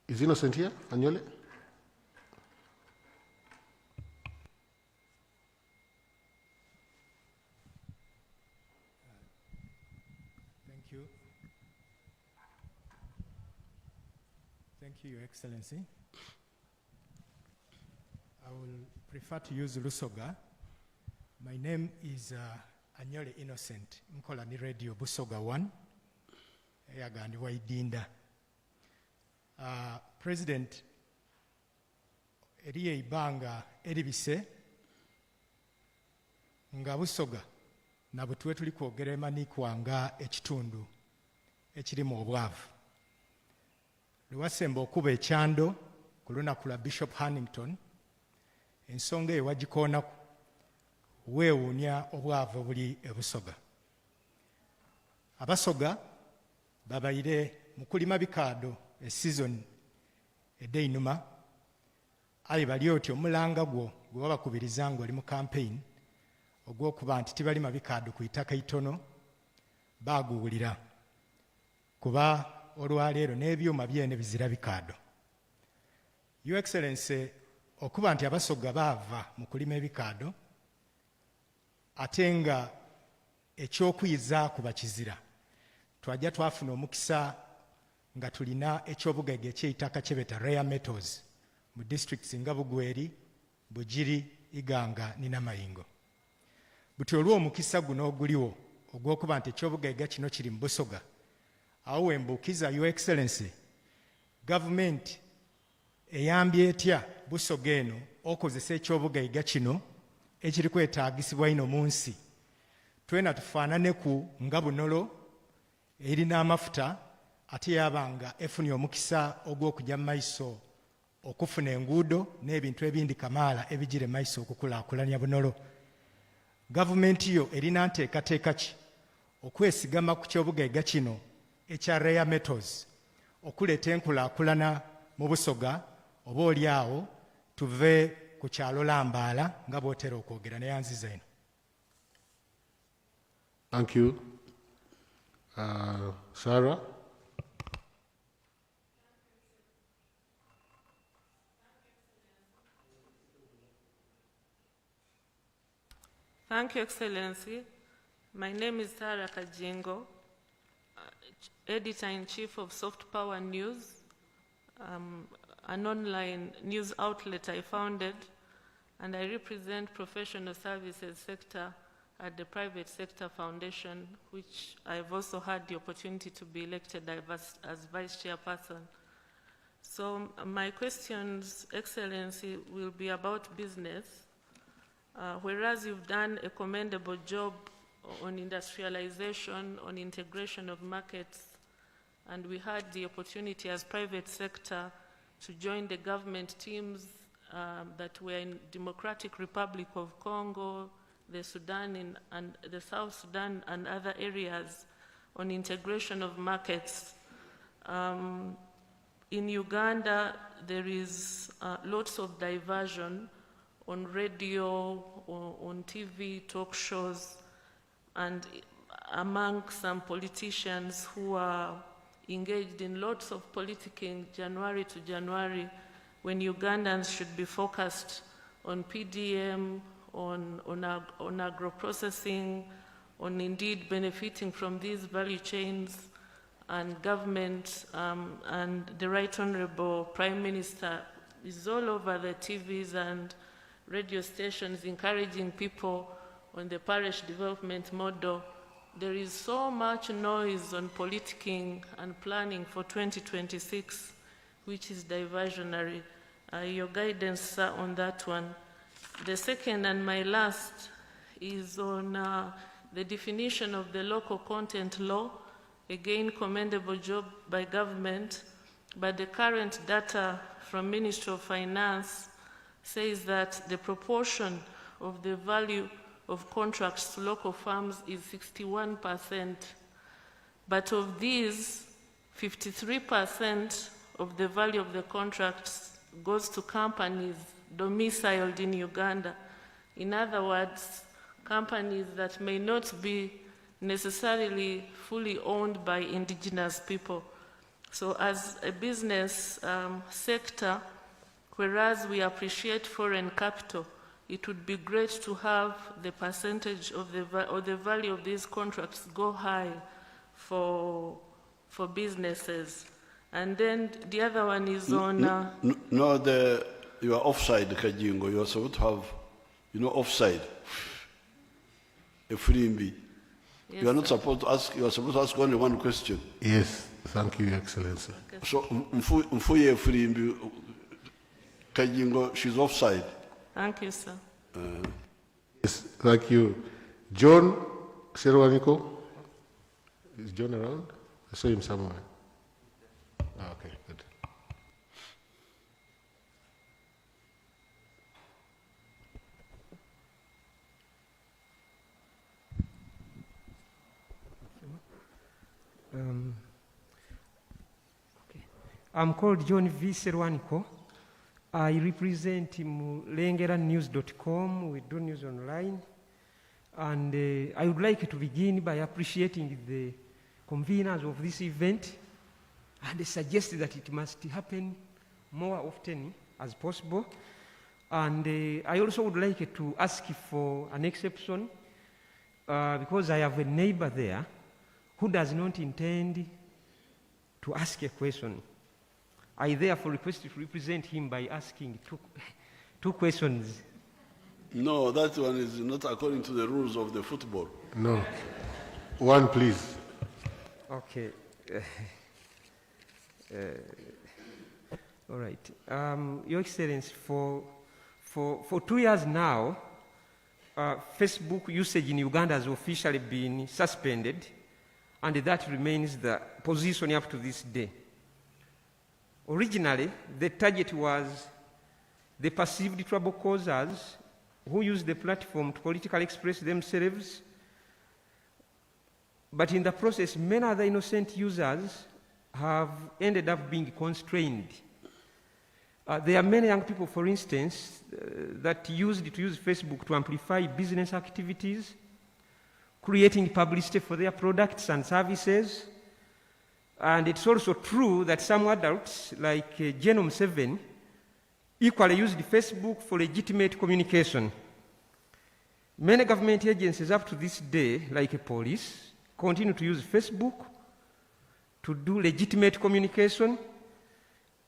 [SPEAKER 1] Is Innocent here, Anyole?
[SPEAKER 6] Thank you. Thank you, Your Excellency. I will prefer to use Lusoga. My name is Anyole Innocent. Mkola ni radio Busoga 1. Eyagandi waidinda. President, eriye ibanga eribise nga Busoga na butwe tuli kwogera emanikwanga ekitundu ekirimu obwavu. Lwasemba okuba ekyando ku lunaku lwa Bishop Hannington, ensonga eyo wagikoonaku weewuunya obwavu obuli e Busoga. Abasoga babaire mu kulima bikaado esizoni edde einuma, aye bali otyo omulanga gwe babakubiriza ng'oli mu campaign ogw'okuba nti tibalima bikaado ku itaka itono baaguwulira, kuba olwaleero n'ebyuma byene bizira bikaado. Your Excellency, okuba nti Abasoga baava mu kulima ebikaado ate nga ekyokuyiza kuba kizira, twajja twafuna omukisa nga tulina ekyobugagga eky'eitaka kyebeta rare metals mu districts nga Bugweri, Bugiri, Iganga ne Namayingo. Buti olw'omukisa guno oguliwo ogw'okuba nti ekyobugagga kino kiri mu Busoga, awo wembuukiza Your Excellency, gavumenti eyambye etya Busoga eno okozesa ekyobugagga kino ekiri kwetaagisibwa ino mu nsi, twena tufaanane ku nga Bunolo erina amafuta ate yabanga efunye omukisa ogw'okujja mu maiso okufuna enguudo n'ebintu ebindi kamaala ebigire mu maiso okukulaakulanya Bunolo. Gavumenti yo erina nteekateeka ki okwesigama ku kyobugagga kino ekya rare metals okuleeta enkulaakulana mu Busoga, oba oli awo tuve ku kyalo Lambaala nga bw'otera okwogera neyanziza eno.
[SPEAKER 1] Thank you. Sarah?
[SPEAKER 7] Thank you, Excellency. My name is Sarah Kajingo, Editor-in-Chief of Soft Power News, an online news outlet I founded, and I represent professional services sector at the Private Sector Foundation, which I've also had the opportunity to be elected as Vice Chairperson. So my questions, Excellency, will be about business. Whereas you've done a commendable job on industrialization, on integration of markets, and we had the opportunity as private sector to join the government teams that were in Democratic Republic of Congo, the Sudan and the South Sudan and other areas on integration of markets. In Uganda, there is lots of diversion on radio, on TV, talk shows, and among some politicians who are engaged in lots of politicking January to January, when Ugandans should be focused on PDM, on agro-processing, on indeed benefiting from these value chains, and government and the Right Honorable Prime Minister is all over the TVs and radio stations encouraging people on the parish development model there is so much noise on politicking and planning for 2026, which is diversionary. Your guidance, sir, on that one. The second and my last is on the definition of the local content law. Again, commendable job by government, but the current data from Ministry of Finance says that the proportion of the value of contracts to local farms is 61%, but of these, 53% of the value of the contracts goes to companies domiciled in Uganda. In other words, companies that may not be necessarily fully owned by indigenous people. So as a business sector, whereas we appreciate foreign capital, it would be great to have the percentage of the value of these contracts go high for businesses. And then the other one is on...
[SPEAKER 2] you are offside, Kajingo. You are supposed to have, offside. A freebie.
[SPEAKER 7] Yes,
[SPEAKER 2] you are not
[SPEAKER 7] sir.
[SPEAKER 2] supposed to ask, you are supposed to ask only one question.
[SPEAKER 1] Yes, thank you, Your Excellency.
[SPEAKER 7] Okay.
[SPEAKER 2] So, Mfuye freebie, Kajingo, she's offside.
[SPEAKER 7] Thank you, sir.
[SPEAKER 1] Yes, thank you. John Serwaniko? Is John around? I saw him somewhere. Okay, good.
[SPEAKER 8] Okay. I'm called John V. Serwaniko. I represent LengeraNews.com. We do news online. And I would like to begin by appreciating the conveners of this event and suggest that it must happen more often as possible. And I also would like to ask for an exception because I have a neighbor there who does not intend to ask a question. I therefore request to represent him by asking two questions.
[SPEAKER 2] No, that one is not according to the rules of the football.
[SPEAKER 1] No. One, please.
[SPEAKER 8] Okay. All right. Your Excellency, for 2 years now, Facebook usage in Uganda has officially been suspended, and that remains the position up to this day. Originally, the target was the perceived trouble causers who use the platform to politically express themselves, but in the process, many other innocent users have ended up being constrained. There are many young people, for instance, that use Facebook to amplify business activities, creating publicity for their products and services. And it's also true that some adults, like General Museveni, equally used Facebook for legitimate communication. Many government agencies up to this day, like police, continue to use Facebook to do legitimate communication,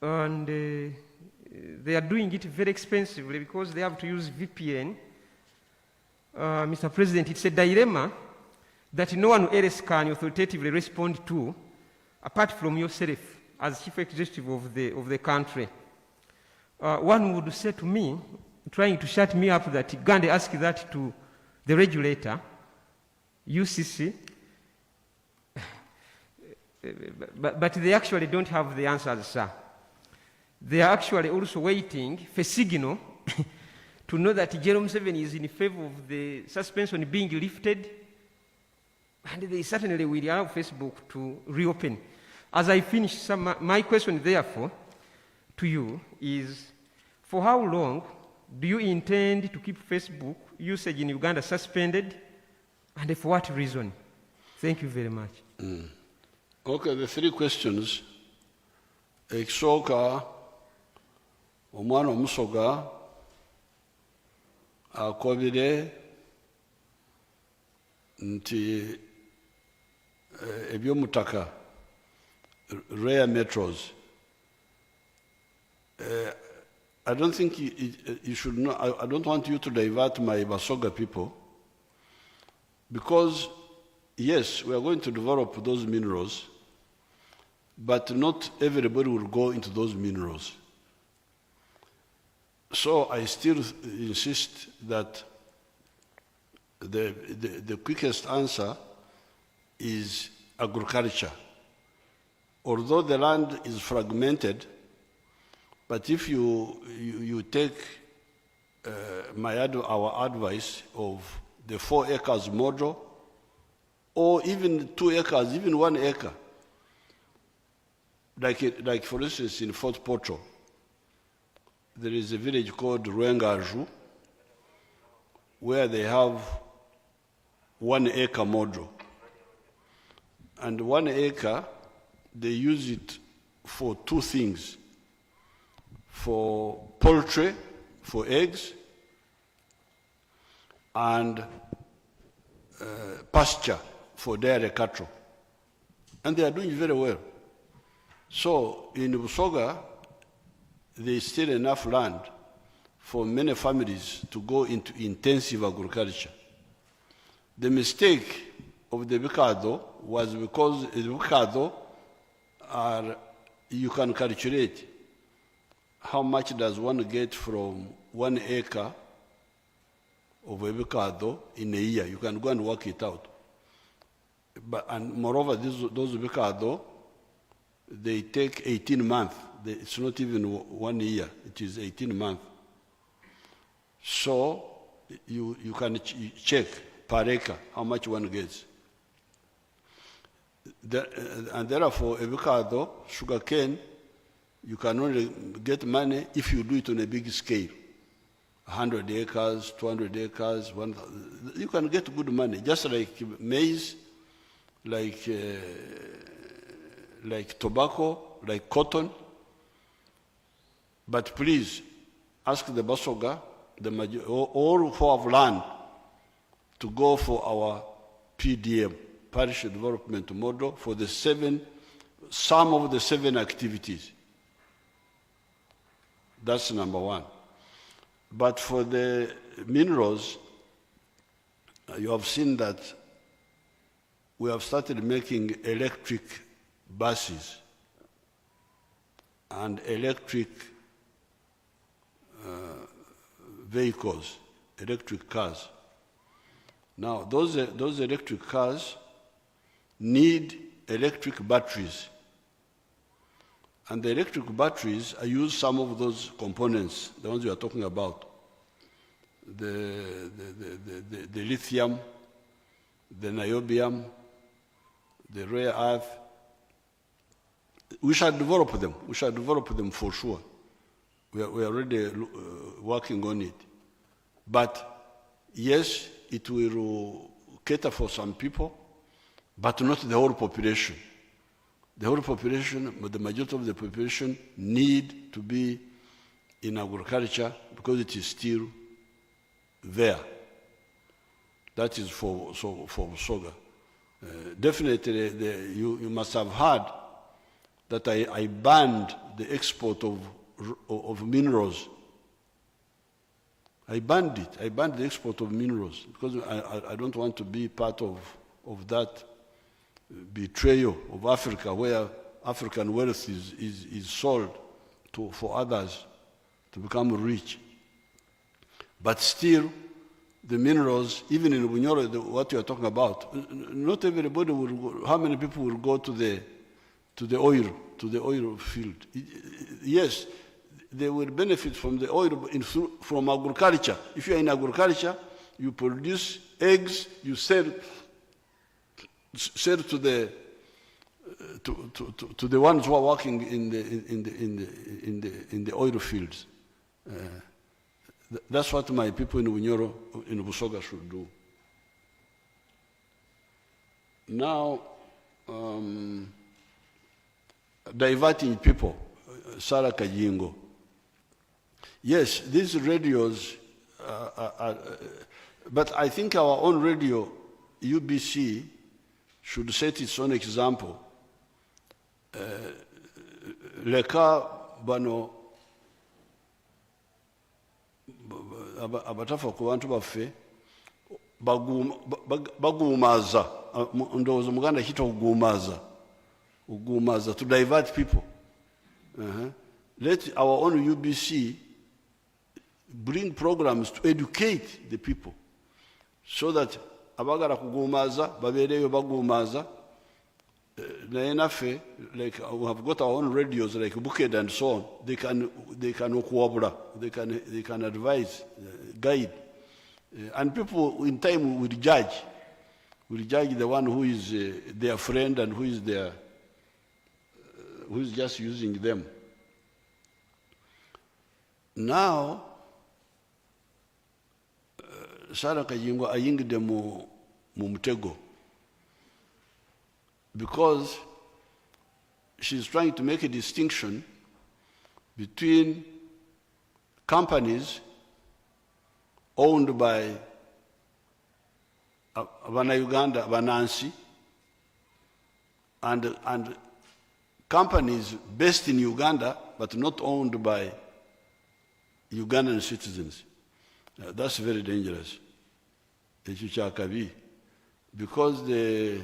[SPEAKER 8] and they are doing it very expensively because they have to use VPN. Mr. President, it's a dilemma that no one else can authoritatively respond to apart from yourself as Chief Executive of the country. One would say to me, trying to shut me up, that Uganda ask that to the regulator, UCC, but they actually don't have the answers, sir. They are actually also waiting for signal to know that Jerome Museveni is in favor of the suspension being lifted, and they certainly will allow Facebook to reopen. As I finish, my question, therefore, to you is, for how long do you intend to keep Facebook usage in Uganda suspended, and for what reason? Thank you very much.
[SPEAKER 2] Okay, the three questions. Ekisooka, omwana omusoga akobire nti ebyomutaka rare metros. I don't think you should know. I don't want you to divert my Basoga people, because yes, we are going to develop those minerals, but not everybody will go into those minerals. So I still insist that the quickest answer is agriculture. Although the land is fragmented, but if you take our advice of the 4 acres model, or even 2 acres, even 1 acre, like for instance in Fort Portal, there is a village called Ruengaju, where they have 1 acre model. And 1 acre, they use it for 2 things: for poultry, for eggs, and pasture for dairy cattle. And they are doing very well. So in Busoga, there is still enough land for many families to go into intensive agriculture. The mistake of the Bikado was because the Bikado you can calculate how much does one get from 1 acre of avocado in a year. You can go and work it out. And moreover, those avocado, they take 18 months. It's not even 1 year. It is 18 months. So you can check per acre how much one gets. And therefore, avocado, sugarcane, you can only get money if you do it on a big scale. 100 acres, 200 acres, 1,000. You can get good money, just like maize, like tobacco, like cotton. But please, ask the Basoga, all who have land, to go for our PDM, Parish Development Model, for some of the 7 activities. That's number 1. But for the minerals, you have seen that we have started making electric buses and electric vehicles, electric cars. Now, those electric cars need electric batteries. And the electric batteries, I use some of those components, the ones you are talking about. The lithium, the niobium, the rare earth. We shall develop them. We shall develop them for sure. We are already working on it. But yes, it will cater for some people, but not the whole population. The whole population, the majority of the population, need to be in agriculture because it is still there. That is for Soga. Definitely, you must have heard that I banned the export of minerals. I banned it. I banned the export of minerals because I don't want to be part of that betrayal of Africa, where African wealth is sold for others to become rich. But still, the minerals, even in Bunyoro, what you are talking about, not everybody will go. How many people will go to the oil field? Yes, they will benefit from the oil from agriculture. If you are in agriculture, you produce eggs, you sell to the ones who are working in the oil fields. That's what my people in Bunyoro, in Busoga, should do. Now, diverting people, Sarah Kajingo. Yes, these radios but I think our own radio, UBC, should set its own example. Leka bano abatafa ku bantu baffe bagumaza ndowooza Muganda kita ugumaza, to divert people. Let our own UBC bring programs to educate the people so that abagala kugumaza babereyo bagumaza. Like we have got our own radios like Buked and so on. They can okuwabula, they can advise, guide, and people in time will judge the one who is their friend and who is just using them. Now, Sarah Kayingwa ayingide mu mutego, because she's trying to make a distinction between companies owned by Uganda, Banansi, and companies based in Uganda but not owned by Ugandan citizens. That's very dangerous, because the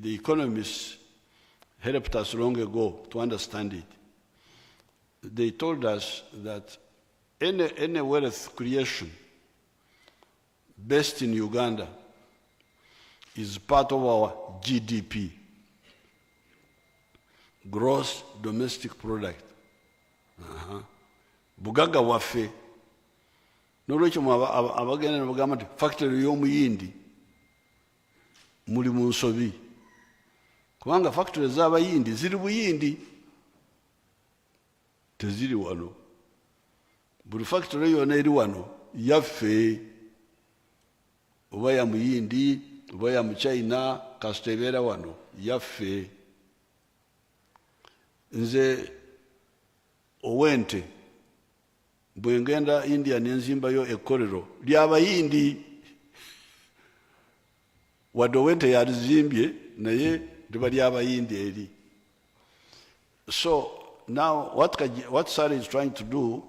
[SPEAKER 2] economists helped us long ago to understand it. They told us that any wealth creation based in Uganda is part of our GDP, gross domestic product. Bugaga wafe. Nolwekyo abagenda ne bagamba nti factory y'omuyindi muli mu nsobi. Kubanga factory z'abayindi ziri buyindi, teziri wano. Buli factory yonna eri wano yaffe, oba ya muyindi oba ya muchina kasita ebeera wano yaffe. Nze owente bwe ngenda India ne nzimbayo ekkolero ly'abayindi, wadde owente yalizimbye naye liba ly'abayindi eri. So now what Sarah is trying to do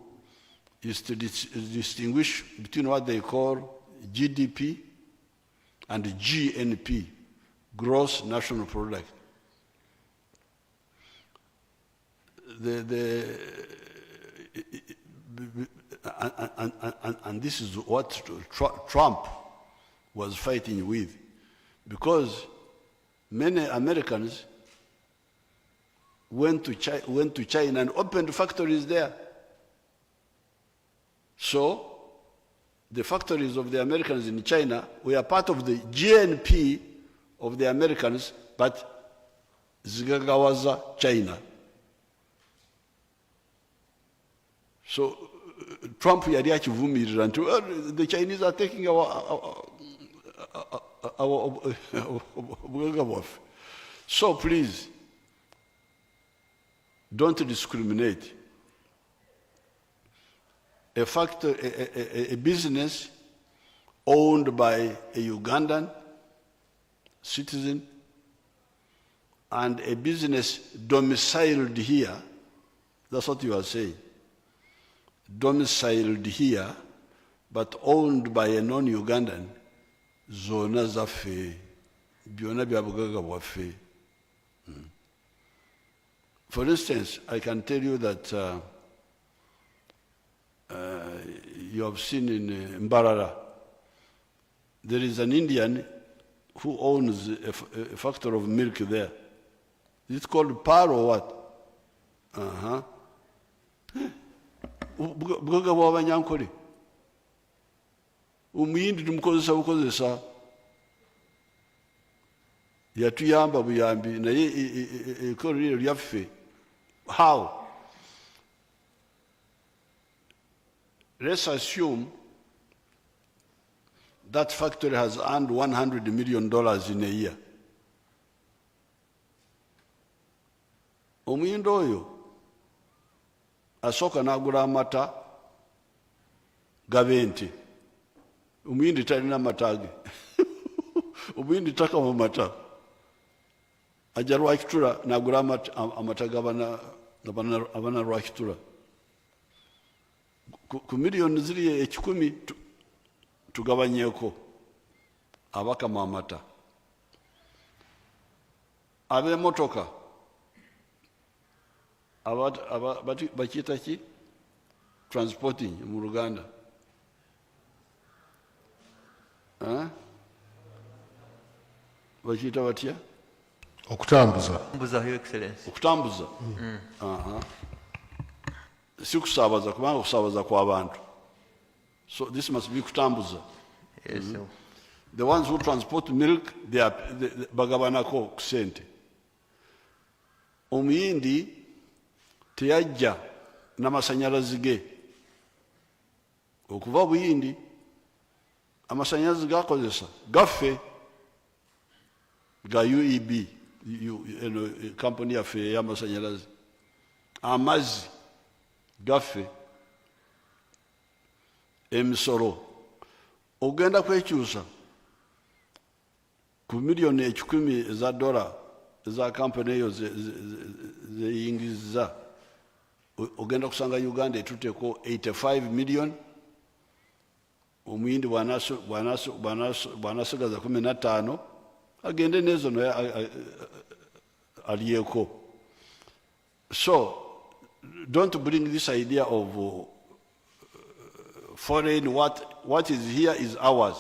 [SPEAKER 2] is to distinguish between what they call GDP and GNP, gross national product. And this is what Trump was fighting with, because many Americans went to China and opened factories there. So the factories of the Americans in China were part of the GNP of the Americans, but zigagawaza China. So Trump yali akivumirira nti the Chinese are taking our bugagga bwaffe. So please, don't discriminate. A business owned by a Ugandan citizen and a business domiciled here, that's what you are saying, domiciled here but owned by a non-Ugandan, zona zaffe, byonna bya bugagga bwaffe. For instance, I can tell you that you have seen in Mbarara, there is an Indian who owns a factory of milk there. Is it called Par or what? Bugagga bw'Abanyankole. Omuyindi tumukozesa bukozesa. Yatuyamba buyambi naye ekkolero lyaffe. How? Let's assume that factory has earned $100 million in a year. Omuyindi oyo asooka n'agula amata gabente. Omuyindi talina mata ge. Omuyindi takama mata. Ajja Rwakitura n'agula amata g'abana Rwakitura. Ku miliyoni ziri 10 tugabanyeeko. abakama amata ab'emmotoka bakiyita ki transporting mu Luganda bakiyita batya
[SPEAKER 1] okutambuza
[SPEAKER 5] Your Excellency.
[SPEAKER 2] okutambuza si kusaabaza kubanga okusaabaza kw'abantu, so this must be kutambuza.
[SPEAKER 5] Yes, sir.
[SPEAKER 2] The ones who transport milk, they are bagabanako ku ssente. Omuyindi teyajja n'amasanyalazi ge okuva Buyindi, amasanyalazi gakozesa gaffe ga UEB, kampuni yaffe ey'amasanyalazi, amazzi gaffe, emisolo ogenda kwekyusa ku miliyoni 10 eza dola eza kampuni eyo zeyingizza, ogenda kusanga Uganda etutteko 85 million. Omuyindi bw'anasigaza 15 agende n'ezo aliyeko. So don't bring this idea of foreign, what is here is ours.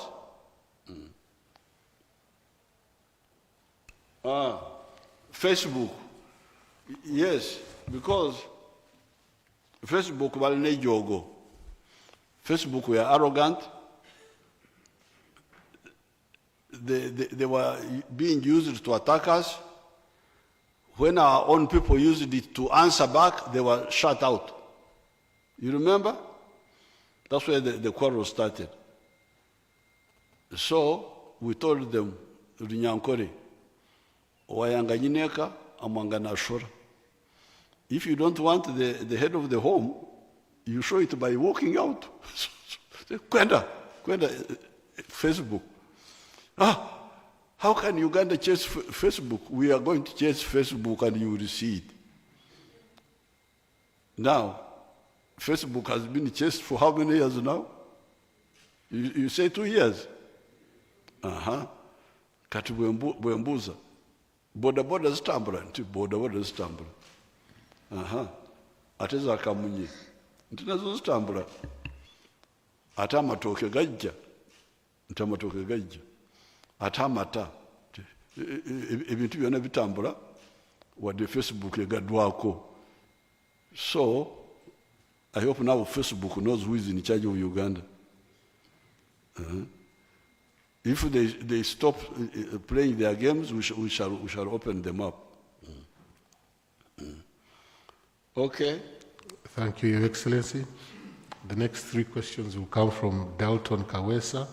[SPEAKER 2] Facebook, yes, because Facebook balina ejogo. Facebook were arrogant. They were being used to attack us. When our own people used it to answer back, they were shut out. You remember? That's where the quarrel started. So we told them, Runyankore, Wayanga Nyineka, Amwanga Nashora. If you don't want the head of the home, you show it by walking out. Kwenda, Facebook. How can Uganda chase Facebook? We are going to chase Facebook and you will see it. Now, Facebook has been chased for how many years now? You say 2 years? Kati bwembuza. Boda zitambula, nti boda zitambula. Ate za kamunye. Nti nazo zitambula. Ate amatooke gajja. Ate amata. Ebintu byonna bitambula wadde Facebook egaddwako. So, I hope now Facebook knows who is in charge of Uganda. If they stop playing their games, we shall open them up. Okay.
[SPEAKER 1] Thank you, Your Excellency. The next 3 questions will come from Dalton Kawesa,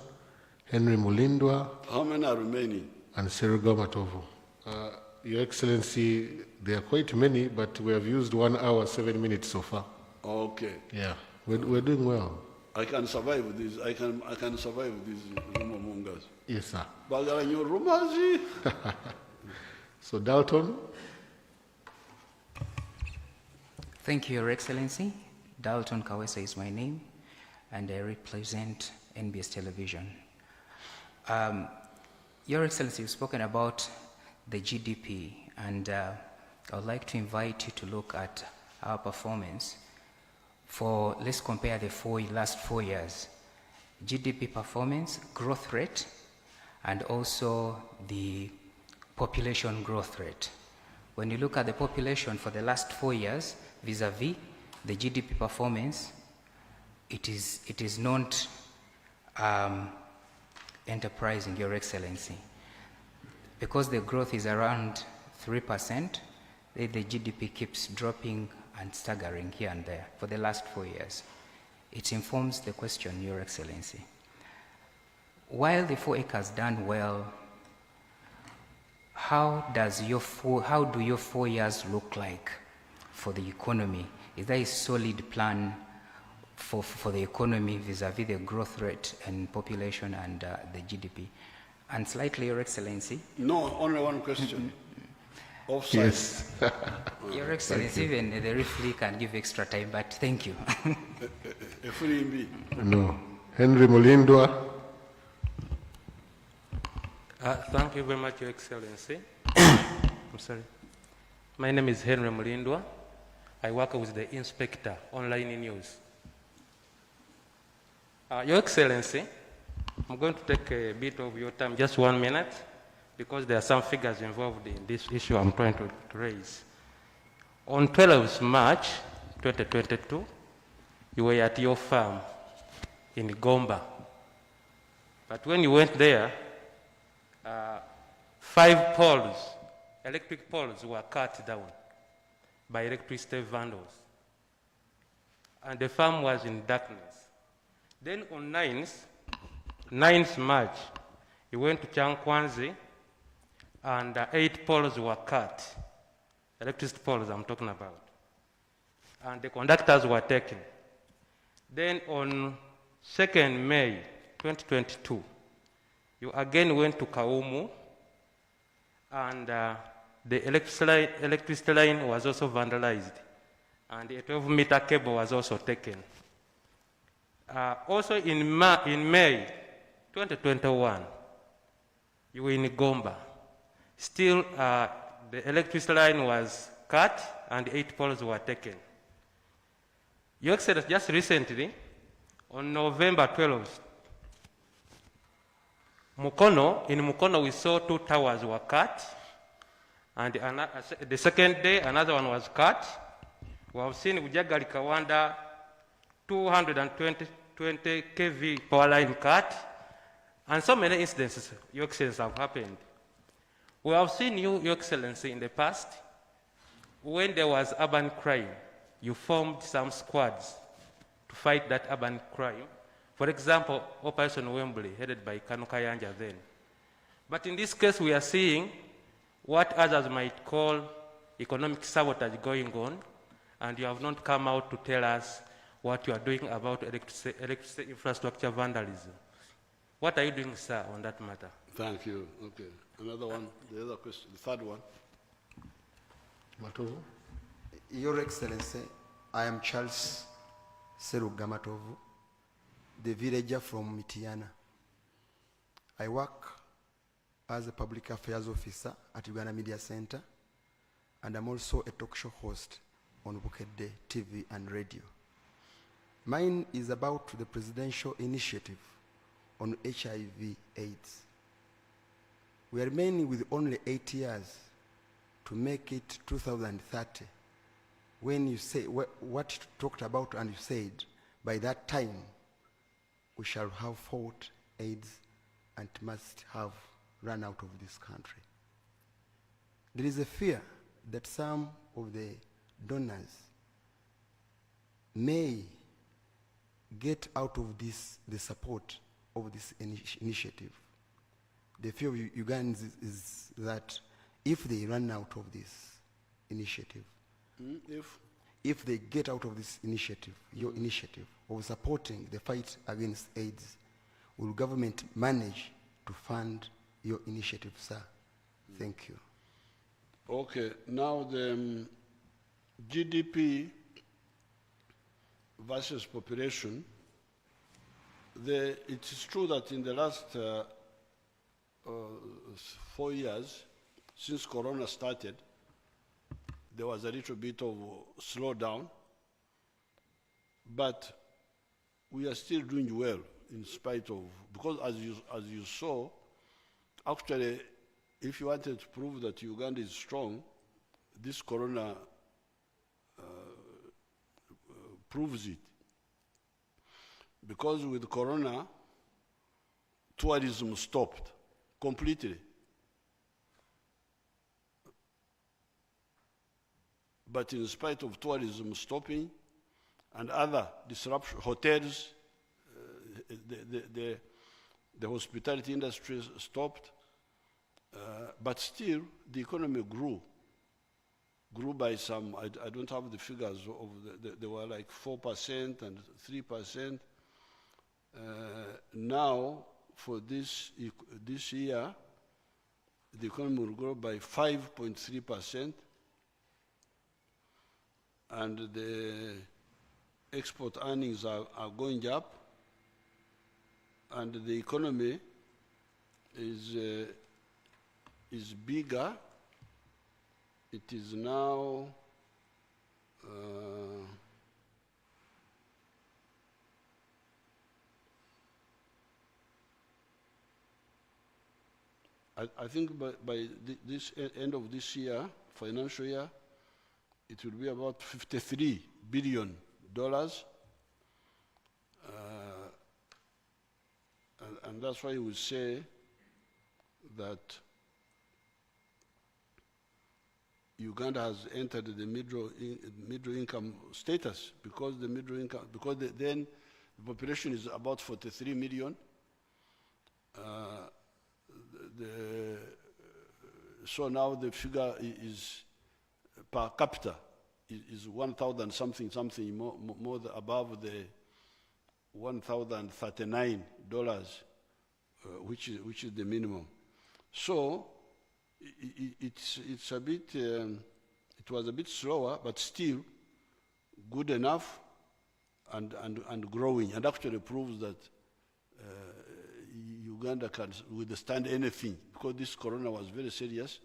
[SPEAKER 1] Henry Mulindwa.
[SPEAKER 2] How many are remaining?
[SPEAKER 1] And Seruga Matovu. Your Excellency, there are quite many, but we have used 1 hour, 7 minutes so far.
[SPEAKER 2] Okay.
[SPEAKER 1] Yeah, we're doing well.
[SPEAKER 2] I can survive this. I can survive these rumors.
[SPEAKER 1] Yes, sir.
[SPEAKER 2] Bagaranyo rumazi.
[SPEAKER 1] So Dalton.
[SPEAKER 9] Thank you, Your Excellency. Dalton Kawesa is my name, and I represent NBS Television. Your Excellency, you've spoken about the GDP, and I would like to invite you to look at our performance for, let's compare the last 4 years. GDP performance, growth rate, and also the population growth rate. When you look at the population for the last 4 years, vis-a-vis the GDP performance, it is not enterprising, Your Excellency. Because the growth is around 3%, the GDP keeps dropping and staggering here and there for the last 4 years. It informs the question, Your Excellency. While the 4 acres done well, how do your 4 years look like for the economy? Is there a solid plan for the economy vis-a-vis the growth rate and population and the GDP? And slightly, Your Excellency.
[SPEAKER 2] No, only one question. Offside.
[SPEAKER 1] Yes.
[SPEAKER 9] Your Excellency, even the referee can give extra time, but thank you.
[SPEAKER 1] No. Henry Mulindwa.
[SPEAKER 10] Thank you very much, Your Excellency. I'm sorry. My name is Henry Mulindwa. I work with the Inspector Online News. Your Excellency, I'm going to take a bit of your time, just 1 minute, because there are some figures involved in this issue I'm trying to raise. On 12th March 2022, you were at your farm in Gomba. But when you went there, 5 poles, electric poles, were cut down by electricity vandals. And the farm was in darkness. Then on 9th March, you went to Chankwanzi, and 8 poles were cut, electricity poles I'm talking about. And the conductors were taken. Then on 2nd May 2022, you again went to Kaumu, and the electricity line was also vandalized, and a 12-meter cable was also taken. Also in May 2021, you were in Gomba. Still, the electricity line was cut and 8 poles were taken. Your Excellency, just recently, on November 12th, in Mukono we saw 2 towers were cut, and the second day another one was cut. We have seen Bujagali Kawanda 220 kV power line cut, and so many incidents, Your Excellency, have happened. We have seen you, Your Excellency, in the past, when there was urban crime, you formed some squads to fight that urban crime. For example, Operation Wembley, headed by Kanu Kayanja then. But in this case, we are seeing what others might call economic sabotage going on, and you have not come out to tell us what you are doing about electricity infrastructure vandalism. What are you doing, sir, on that matter?
[SPEAKER 2] Thank you. Okay. Another one, the other question, the third one.
[SPEAKER 1] Matovu?
[SPEAKER 11] Your Excellency, I am Charles Serugamatovu, the villager from Mitiana. I work as a public affairs officer at Uganda Media Center, and I'm also a talk show host on Bukedde TV and radio. Mine is about the presidential initiative on HIV/AIDS. We are remaining with only 8 years to make it 2030. When you say what you talked about, and you said by that time we shall have fought AIDS and must have run out of this country. There is a fear that some of the donors may get out of this, the support of this initiative. The fear of Ugandans is that if they run out of this initiative, if they get out of this initiative, your initiative of supporting the fight against AIDS, will government manage to fund your initiative, sir? Thank you.
[SPEAKER 2] Okay, now the GDP versus population, it is true that in the last 4 years, since Corona started, there was a little bit of slowdown, but we are still doing well in spite of, because as you saw, actually, if you wanted to prove that Uganda is strong, this Corona proves it. Because with Corona, tourism stopped completely. But in spite of tourism stopping and other disruption, hotels, the hospitality industry stopped, but still the economy grew by some, I don't have the figures of, they were like 4% and 3%. Now, for this year, the economy will grow by 5.3%, and the export earnings are going up, and the economy is is bigger. It is now I think by this end of this year, financial year, it will be about $53 billion. And that's why we say that Uganda has entered the middle income status because then the population is about 43 million. So now the figure is per capita is 1,000 something more above the $1,039, which is the minimum. So it's a bit. It was a bit slower, but still good enough and growing, and actually proves that Uganda can withstand anything, because this corona was very serious.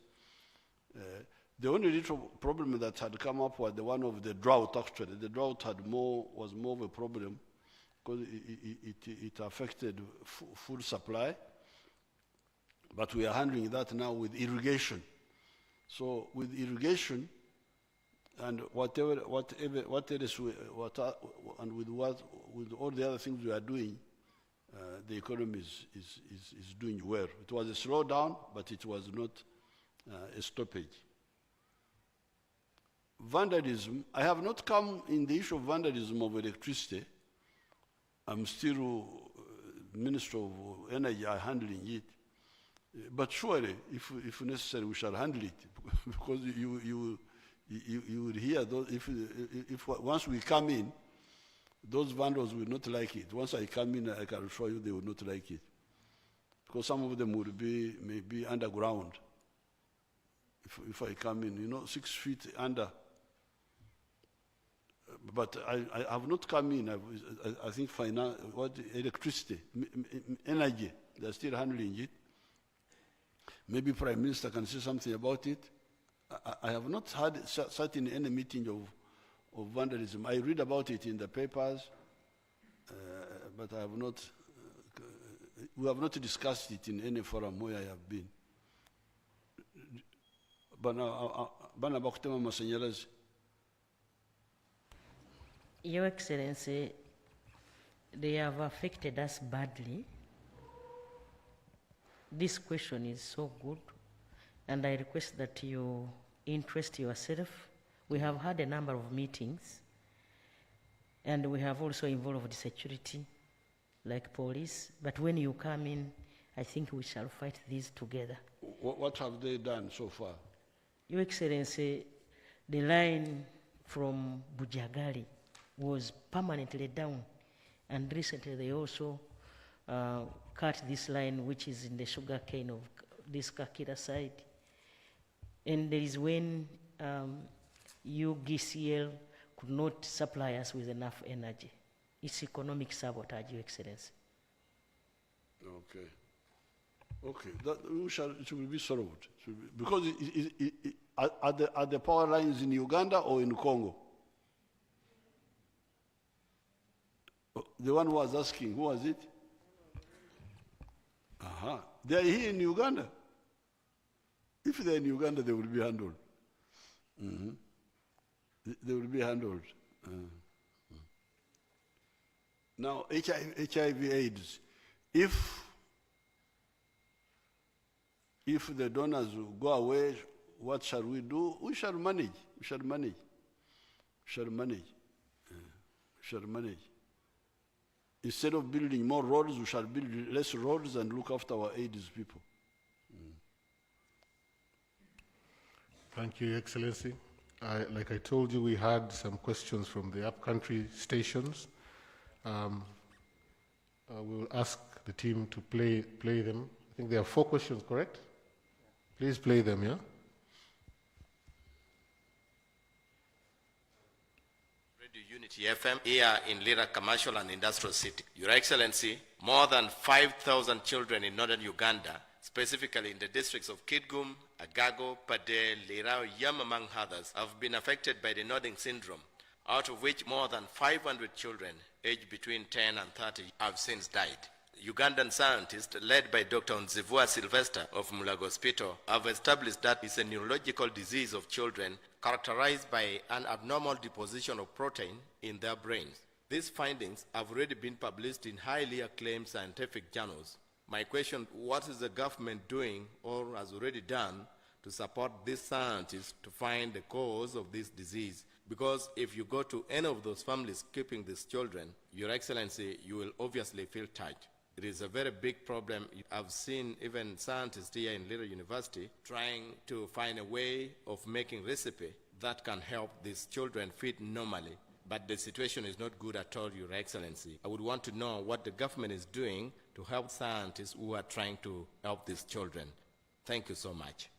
[SPEAKER 2] The only little problem that had come up was the one of the drought. Actually, the drought was more of a problem because it affected food supply. But we are handling that now with irrigation. So with irrigation and with all the other things we are doing, the economy is doing well. It was a slowdown, but it was not a stoppage. Vandalism, I have not come in the issue of vandalism of electricity. I'm still Minister of Energy, I'm handling it. But surely, if necessary, we shall handle it, because you will hear those, if once we come in, those vandals will not like it. Once I come in, I can assure you they will not like it, because some of them will be maybe underground. If I come in, 6 feet under. But I have not come in. I think electricity, energy, they're still handling it. Maybe Prime Minister can say something about it. I have not sat in any meeting of vandalism. I read about it in the papers, but I have not. We have not discussed it in any forum where I have been. Bana bakutema masanyalazi.
[SPEAKER 12] Your Excellency, they have affected us badly. This question is so good, and I request that you interest yourself. We have had a number of meetings, and we have also involved security, like police. But when you come in, I think we shall fight these together.
[SPEAKER 2] What have they done so far?
[SPEAKER 12] Your Excellency, the line from Bujagali was permanently down, and recently they also cut this line, which is in the sugar cane of this Kakira side. And there is when UGCL could not supply us with enough energy. It's economic sabotage, Your Excellency.
[SPEAKER 2] Okay. Okay, it will be solved. Because are the power lines in Uganda or in Congo? The one who was asking, who was it? They are here in Uganda. If they are in Uganda, they will be handled. They will be handled. Now, HIV/AIDS. If the donors will go away, what shall we do? We shall manage. We shall manage. We shall manage. We shall manage. Instead of building more roads, we shall build less roads and look after our AIDS people.
[SPEAKER 1] Thank you, Your Excellency. Like I told you, we had some questions from the upcountry stations. We'll ask the team to play them. I think there are 4 questions, correct? Please play them, yeah?
[SPEAKER 13] Unity FM here in Lira Commercial and Industrial City. Your Excellency, more than 5,000 children in northern Uganda specifically in the districts of Kitgum, Agago, Padel, Lirao, Yam, among others, have been affected by the nodding syndrome, out of which more than 500 children aged between 10 and 30 have since died. Ugandan scientists, led by Dr. Nzivua Sylvester of Mulago Hospital, have established that it's a neurological disease of children characterized by an abnormal deposition of protein in their brains. These findings have already been published in highly acclaimed scientific journals. My question, what is the government doing or has already done to support these scientists to find the cause of this disease? Because if you go to any of those families keeping these children, Your Excellency, you will obviously feel touched. It is a very big problem. I've seen even scientists here in Little University trying to find a way of making recipe that can help these children feed normally. But the situation is not good at all, Your Excellency. I would want to know what the government is doing to help scientists who are trying to help these children. Thank you so much.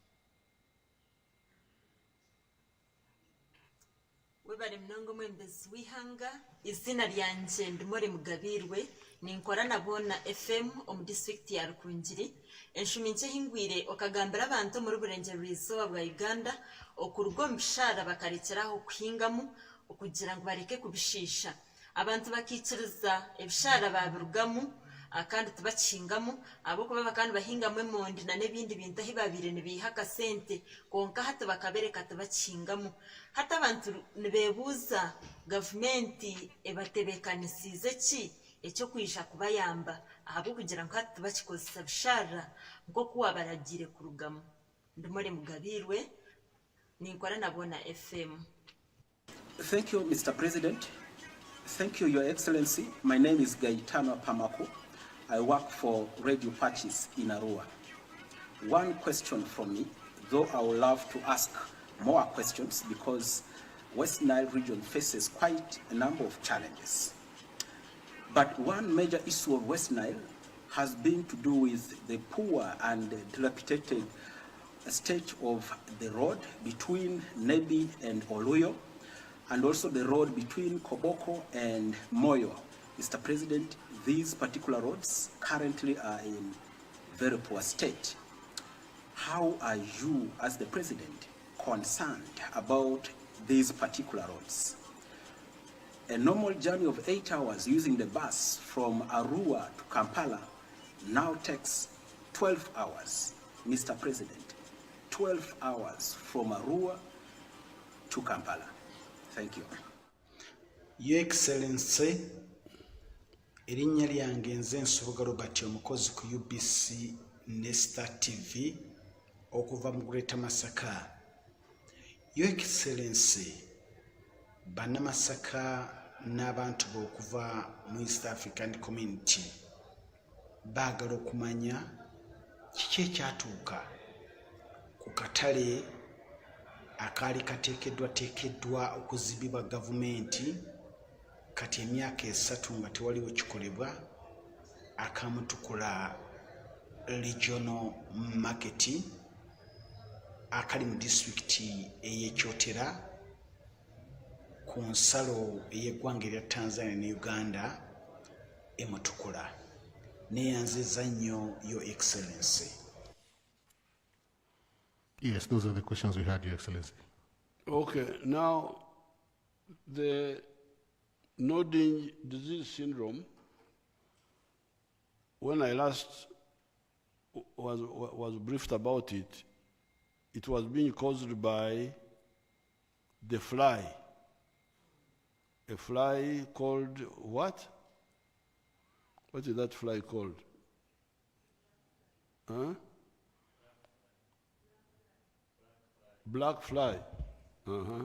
[SPEAKER 14] Webale mnongo mwembezi wihanga izina lyanje ndimore mugabirwe ninkora nabona FM omu district ya Rukunjiri enshuminche hingwire okagambira abantu muri burengero bwizo bwa Uganda okurugwa mbishara bakarekeraho kuhingamu okugira ngo bareke kubishisha abantu bakiciriza ebishara babirugamu akandi tubakingamu abo kuba kandi bahingamwe mondi na nebindi bintu hibabire nibiha kasente konka hata bakabereka tubakingamu hata abantu nibebuza government ebatebekanisize ki ekyo kwisha kubayamba abo kugira ngo hata tubakikozesa bishara ngo kuwa baragire kurugamu ndimore mugabirwe ninkora nabona FM.
[SPEAKER 15] Thank you, Mr. President. Thank you, Your Excellency. My name is Gaetano Pamako. I work for Radio Patches in Arua. One question from me, though I would love to ask more questions because West Nile region faces quite a number of challenges. But one major issue of West Nile has been to do with the poor and dilapidated state of the road between Nebi and Oluyo, and also the road between Koboko and Moyo. Mr. President, these particular roads currently are in very poor state. How are you, as the President, concerned about these particular roads? A normal journey of 8 hours using the bus from Arua to Kampala now takes 12 hours, Mr. President. 12 hours from Arua to Kampala. Thank you.
[SPEAKER 16] Your Excellency, erinnya lyange nze Nsubuga Robert omukozi ku UBC Nesta TV okuva mu Greater Masaka. Your Excellency, Bannamasaka n'abantu b'okuva mu East African Community baagala okumanya kiki ekyatuuka ku katale akaali kateekeddwa okuzibibwa gavumenti kati emyaka 3 nga tewaliwo kikolebwa akamutukula regional market akali mu district ey'Ekyotera ku nsalo ey'eggwanga erya Tanzania ne Uganda emutukula neyanziza nnyo Your Excellency.
[SPEAKER 1] Yes, those are the questions we had, Your Excellency.
[SPEAKER 2] Okay, now the nodding disease syndrome, when I last was briefed about it, it was being caused by the fly. A fly called what? What is that fly called? Huh? Black fly. Uh-huh.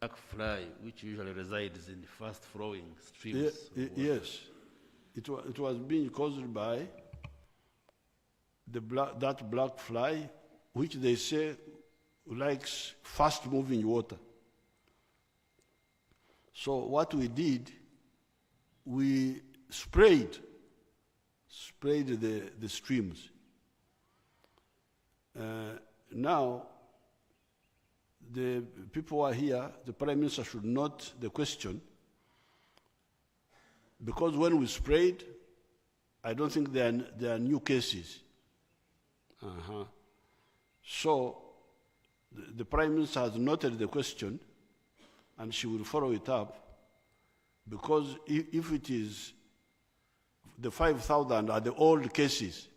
[SPEAKER 17] Black fly, which usually resides in fast flowing streams.
[SPEAKER 2] Yes. It was being caused by that black fly, which they say likes fast moving water. So what we did, we sprayed the streams. Now, the people who are here, the Prime Minister should note the question, because when we sprayed, I don't think there are new cases. So the Prime Minister has noted the question, and she will follow it up, because if it is the 5,000 are the old cases,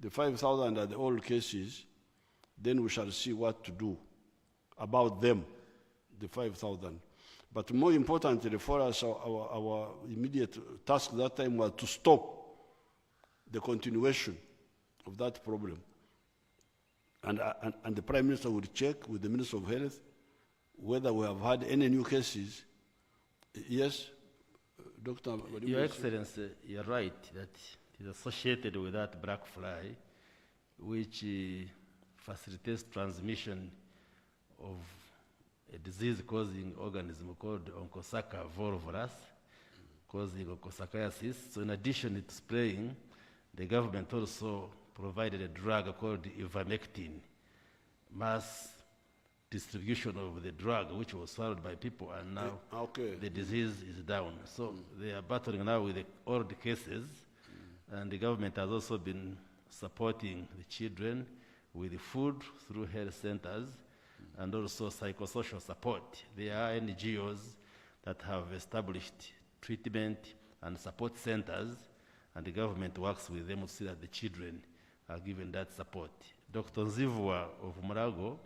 [SPEAKER 2] the 5,000 are the old cases, then we shall see what to do about them, the 5,000. But more importantly for us, our immediate task that time was to stop the continuation of that problem. And the Prime Minister would check with the Minister of Health whether we have had any new cases. Yes, Dr.
[SPEAKER 17] Your Excellency, you're right that it is associated with that black fly, which facilitates transmission of a disease-causing organism called Onchocerca volvulus, causing onchocerciasis. So in addition to spraying, the government also provided a drug called ivermectin, mass distribution of the drug, which was swallowed by people, and now the disease is down. So they are battling now with all the cases, and the government has also been supporting the children with food through health centers and also psychosocial support. There are NGOs that have established treatment and support centers, and the government works with them to see that the children are given that support. Dr. Nzivwa of Murago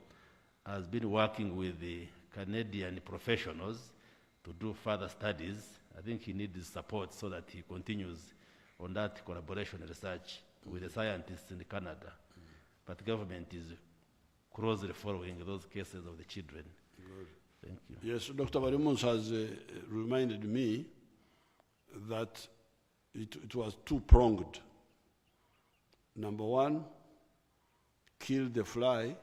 [SPEAKER 17] has been working with the Canadian professionals to do further studies. I think he needs support so that he continues on that collaboration research with the scientists in Canada. But the government is closely following those cases of the children.
[SPEAKER 2] Good.
[SPEAKER 17] Thank you.
[SPEAKER 2] Yes, Dr. Varimus has reminded me that it was two-pronged. Number one, kill the fly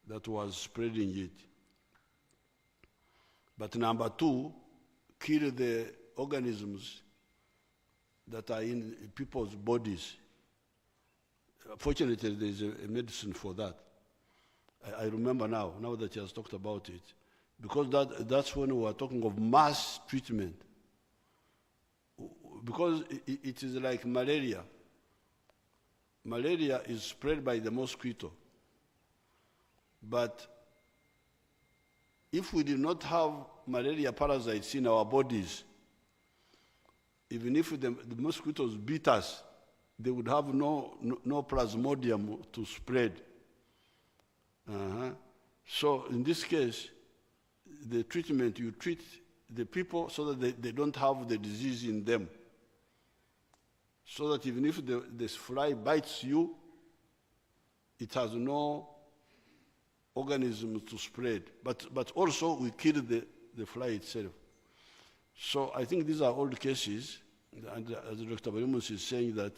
[SPEAKER 2] that was spreading it. But number two, kill the organisms that are in people's bodies. Fortunately, there is a medicine for that. I remember now that he has talked about it, because that's when we are talking of mass treatment. Because it is like malaria. Malaria is spread by the mosquito. But if we did not have malaria parasites in our bodies, even if the mosquitoes beat us, they would have no plasmodium to spread. So in this case, the treatment, you treat the people so that they don't have the disease in them. So that even if this fly bites you, it has no organism to spread. But also we kill the fly itself. So I think these are old cases, and as Dr. Varimus is saying that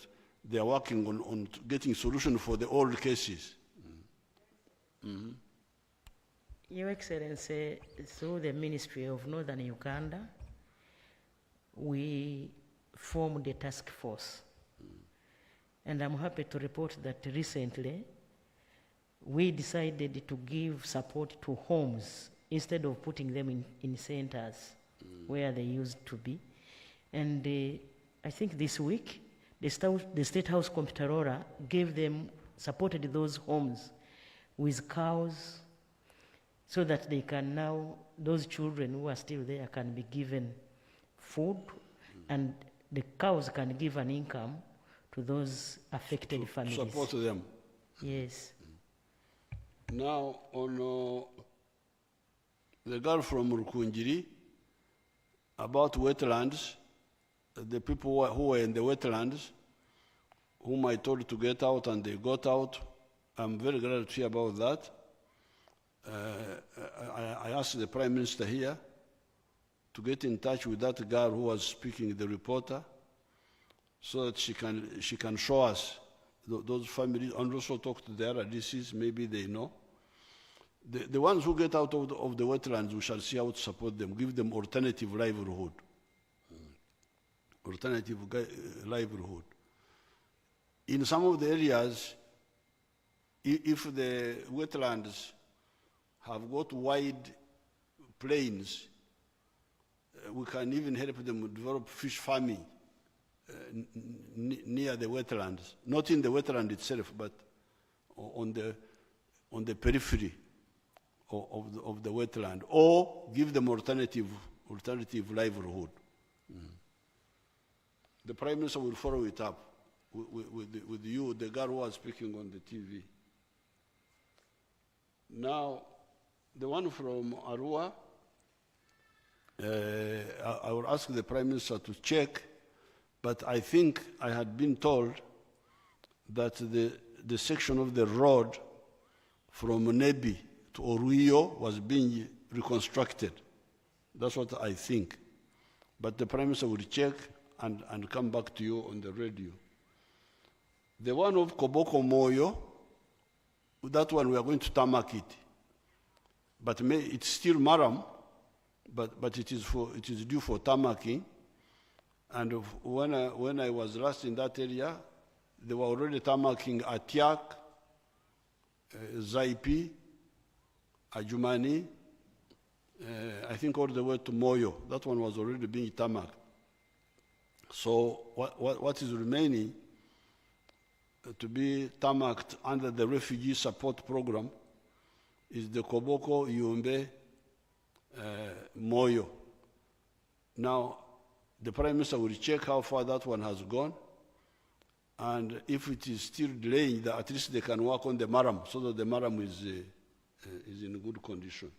[SPEAKER 2] they are working on getting solution for the old cases.
[SPEAKER 12] Your Excellency, through the Ministry of Northern Uganda, we formed a task force. And I'm happy to report that recently we decided to give support to homes instead of putting them in centers where they used to be. And I think this week, the State House Comptroller supported those homes with cows so that they can now, those children who are still there can be given food, and the cows can give an income to those affected families.
[SPEAKER 2] Support them.
[SPEAKER 12] Yes.
[SPEAKER 2] Now, on the girl from Rukunjiri, about wetlands, the people who were in the wetlands, whom I told to get out and they got out, I'm very glad to hear about that. I asked the Prime Minister here to get in touch with that girl who was speaking, the reporter, so that she can show us those families, and also talk to their RDCs, maybe they know. The ones who get out of the wetlands, we shall see how to support them, give them alternative livelihood. Alternative livelihood. In some of the areas, if the wetlands have got wide plains, we can even help them develop fish farming near the wetlands, not in the wetland itself, but on the periphery of the wetland, or give them alternative livelihood. The Prime Minister will follow it up with you, the girl who was speaking on the TV. Now, the one from Arua, I will ask the Prime Minister to check, but I think I had been told that the section of the road from Nebi to Oruyo was being reconstructed. That's what I think. But the Prime Minister will check and come back to you on the radio. The one of Koboko Moyo, that one we are going to tarmac it. But it's still Maram, but it is due for tarmacking. And when I was last in that area, they were already tarmacking Atiak, Zaipi, Ajumani, I think all the way to Moyo. That one was already being tarmacked. So what is remaining to be tarmacked under the refugee support program is the Koboko, Yumbe, Moyo. Now, the Prime Minister will check how far that one has gone, and if it is still delaying, that at least they can work on the Maram, so that the Maram is in good condition.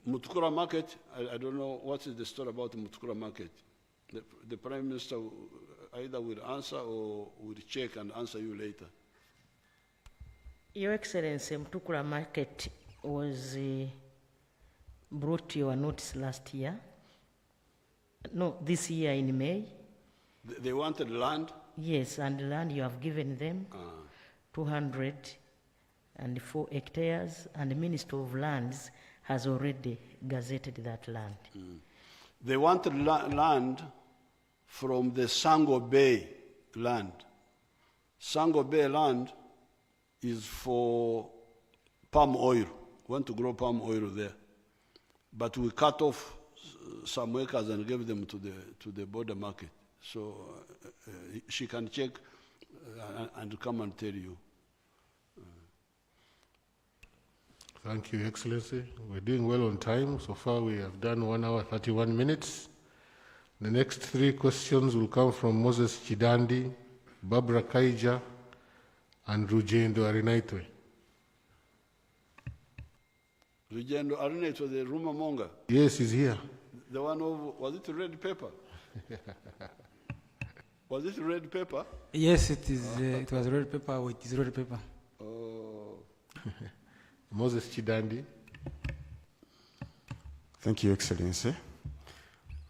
[SPEAKER 2] Mutukura Market, I don't know what is the story about the Mutukura Market. The Prime Minister either will answer or will check and answer you later.
[SPEAKER 12] Your Excellency, Mutukura Market was brought to your notice last year. No, this year in May.
[SPEAKER 2] They wanted land?
[SPEAKER 12] Yes, and land you have given them 204 hectares, and the Minister of Lands has already gazetted that land.
[SPEAKER 2] They wanted land from the Sango Bay land. Sango Bay land is for palm oil. We want to grow palm oil there. But we cut off some acres and gave them to the border market. So she can check and come and tell you.
[SPEAKER 1] Thank you, Excellency. We're doing well on time. So far, we have done 1 hour, 31 minutes. The next 3 questions will come from Moses Chidandi, Barbara Kaija, and Rujendo Arinaitwe.
[SPEAKER 2] Rujendo Arinaitwe, the rumor monger?
[SPEAKER 1] Yes, he's here.
[SPEAKER 2] The one of, was it red pepper? Was it red pepper?
[SPEAKER 18] Yes, it is. It was red pepper, or it is red pepper.
[SPEAKER 2] Oh.
[SPEAKER 1] Moses Chidandi.
[SPEAKER 19] Thank you, Excellency.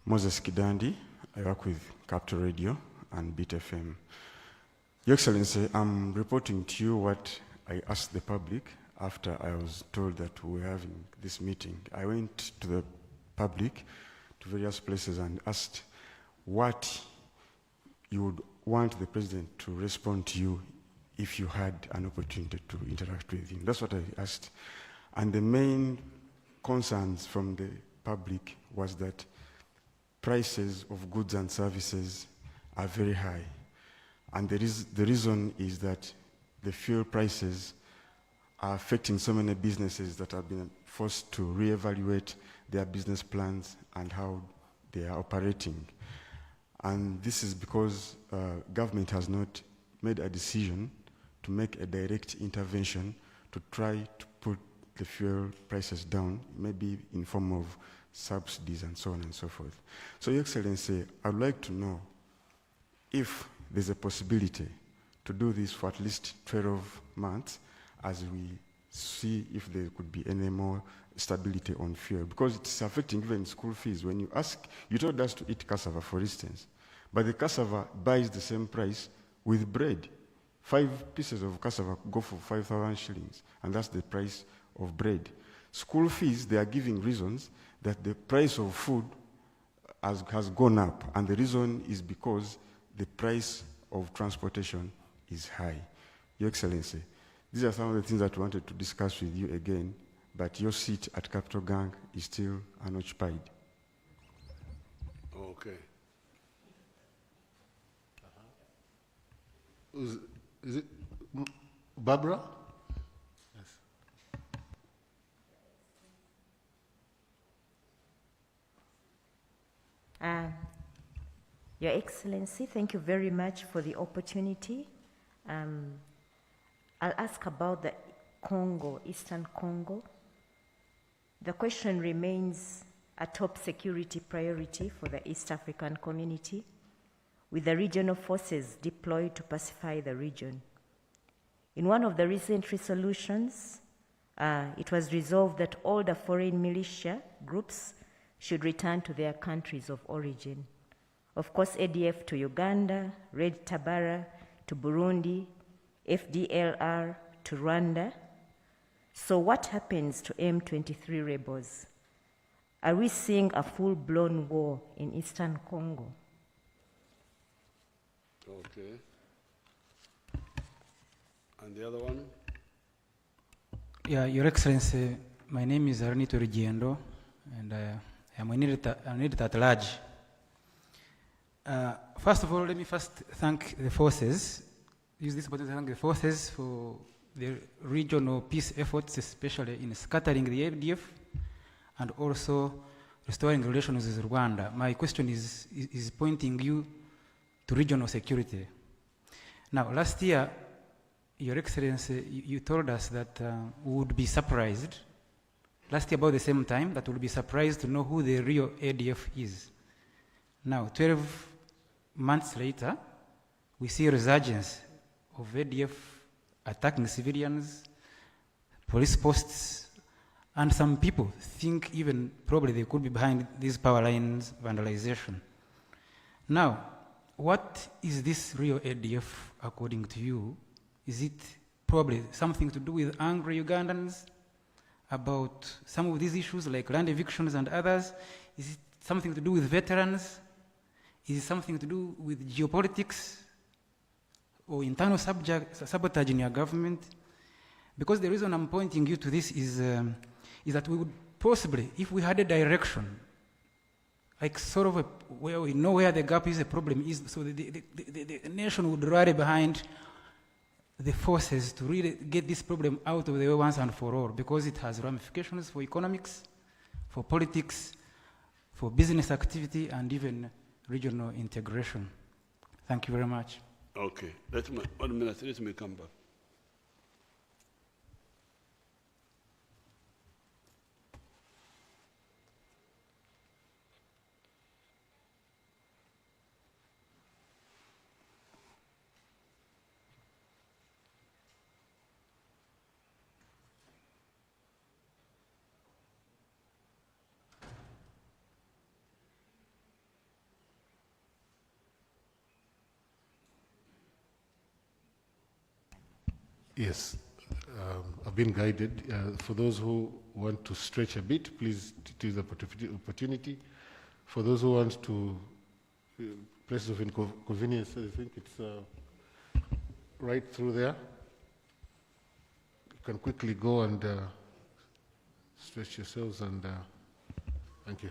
[SPEAKER 19] Moses Kidandi. I work with Capital Radio and Beat FM. Your Excellency, I'm reporting to you what I asked the public after I was told that we were having this meeting. I went to the public, to various places, and asked what you would want the President to respond to you if you had an opportunity to interact with him. That's what I asked. And the main concerns from the public was that prices of goods and services are very high. And the reason is that the fuel prices are affecting so many businesses that have been forced to reevaluate their business plans and how they are operating. And this is because government has not made a decision to make a direct intervention to try to put the fuel prices down, maybe in form of subsidies and so on and so forth. So, Your Excellency, I would like to know if there's a possibility to do this for at least 12 months as we see if there could be any more stability on fuel, because it's affecting even school fees. When you ask, you told us to eat cassava, for instance, but the cassava buys the same price with bread. 5 pieces of cassava go for 5,000 shillings, and that's the price of bread. School fees, they are giving reasons that the price of food has gone up, and the reason is because the price of transportation is high. Your Excellency, these are some of the things that we wanted to discuss with you again, but your seat at Capital Gang is still unoccupied.
[SPEAKER 2] Okay.
[SPEAKER 1] Is it Barbara? Yes.
[SPEAKER 20] Your Excellency, thank you very much for the opportunity. I'll ask about the Congo, Eastern Congo. The question remains a top security priority for the East African community, with the regional forces deployed to pacify the region. In one of the recent resolutions, it was resolved that all the foreign militia groups should return to their countries of origin. Of course, ADF to Uganda, Red Tabara to Burundi, FDLR to Rwanda. So what happens to M23 rebels? Are we seeing a full-blown war in Eastern Congo?
[SPEAKER 2] Okay. And the other one?
[SPEAKER 18] Yeah, Your Excellency, my name is Arnito Rigiendo, and I'm an editor at large. First of all, let me first thank the forces, use this opportunity to thank the forces for the regional peace efforts, especially in scattering the ADF and also restoring relations with Rwanda. My question is pointing you to regional security. Now, last year, Your Excellency, you told us that we would be surprised, last year about the same time, that we would be surprised to know who the real ADF is. Now, 12 months later, we see a resurgence of ADF attacking civilians, police posts, and some people think even probably they could be behind these power lines vandalization. Now, what is this real ADF according to you? Is it probably something to do with angry Ugandans about some of these issues like land evictions and others? Is it something to do with veterans? Is it something to do with geopolitics or internal sabotage in your government? Because the reason I'm pointing you to this is that we would possibly, if we had a direction, like sort of where we know where the gap is, the problem is, so the nation would rally behind the forces to really get this problem out of the way once and for all, because it has ramifications for economics, for politics, for business activity, and even regional integration. Thank you very much.
[SPEAKER 2] Okay, 1 minute, let me come back.
[SPEAKER 1] Yes, I've been guided. For those who want to stretch a bit, please use the opportunity. For those who want to places of inconvenience, I think it's right through there. You can quickly go and stretch yourselves, and thank you.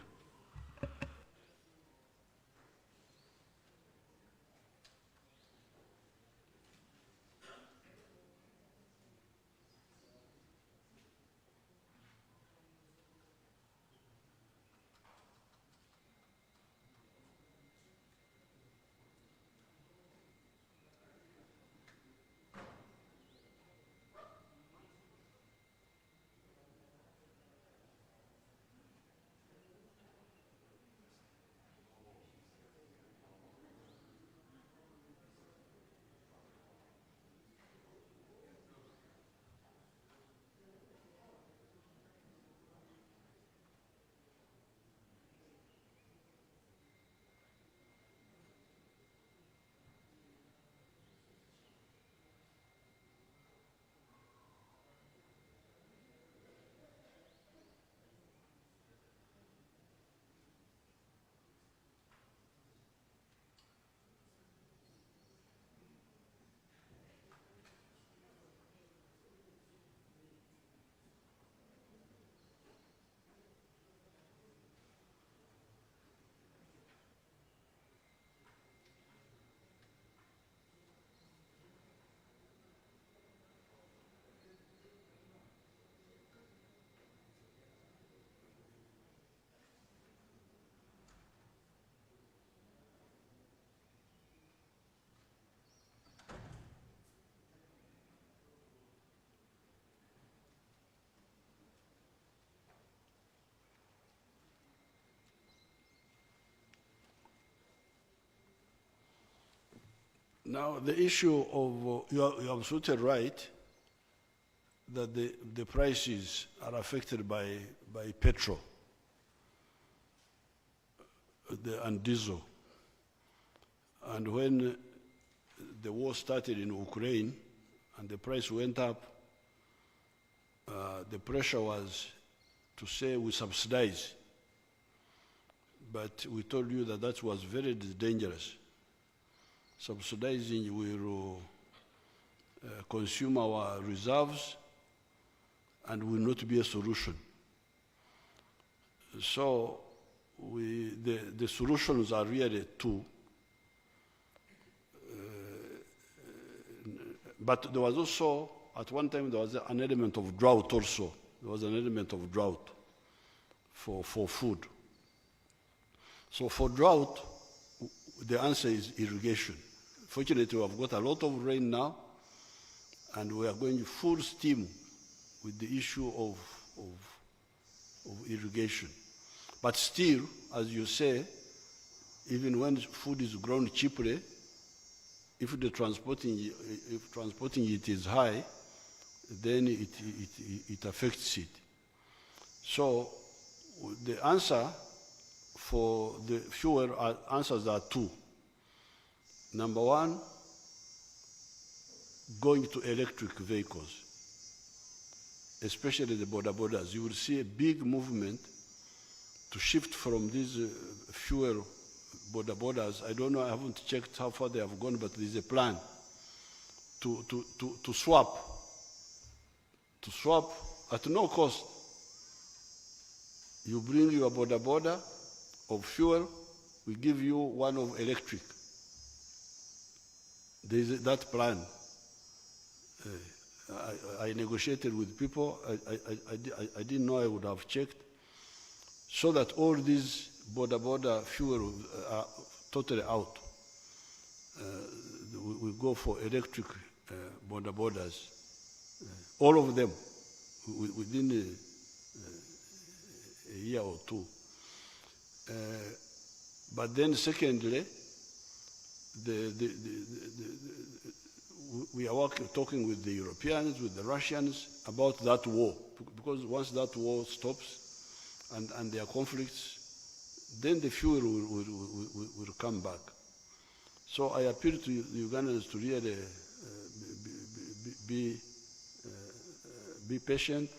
[SPEAKER 2] Now, the issue of, you're absolutely right that the prices are affected by petrol and diesel. And when the war started in Ukraine and the price went up, the pressure was to say we subsidize. But we told you that that was very dangerous. Subsidizing will consume our reserves and will not be a solution. So the solutions are really two. But there was also, at one time, there was an element of drought also. There was an element of drought for food. So for drought, the answer is irrigation. Fortunately, we have got a lot of rain now, and we are going full steam with the issue of irrigation. But still, as you say, even when food is grown cheaply, if transporting it is high, then it affects it. So the answer for the fuel answers are two. Number one, going to electric vehicles, especially the border borders. You will see a big movement to shift from these fuel border borders. I don't know, I haven't checked how far they have gone, but there's a plan to swap at no cost. You bring your border of fuel, we give you one of electric. There's that plan. I negotiated with people. I didn't know I would have checked, so that all these border fuel are totally out. We go for electric borders, all of them, within a year or two. But then secondly, we are talking with the Europeans, with the Russians about that war, because once that war stops and there are conflicts, then the fuel will come back. So I appeal to the Ugandans to really be patient.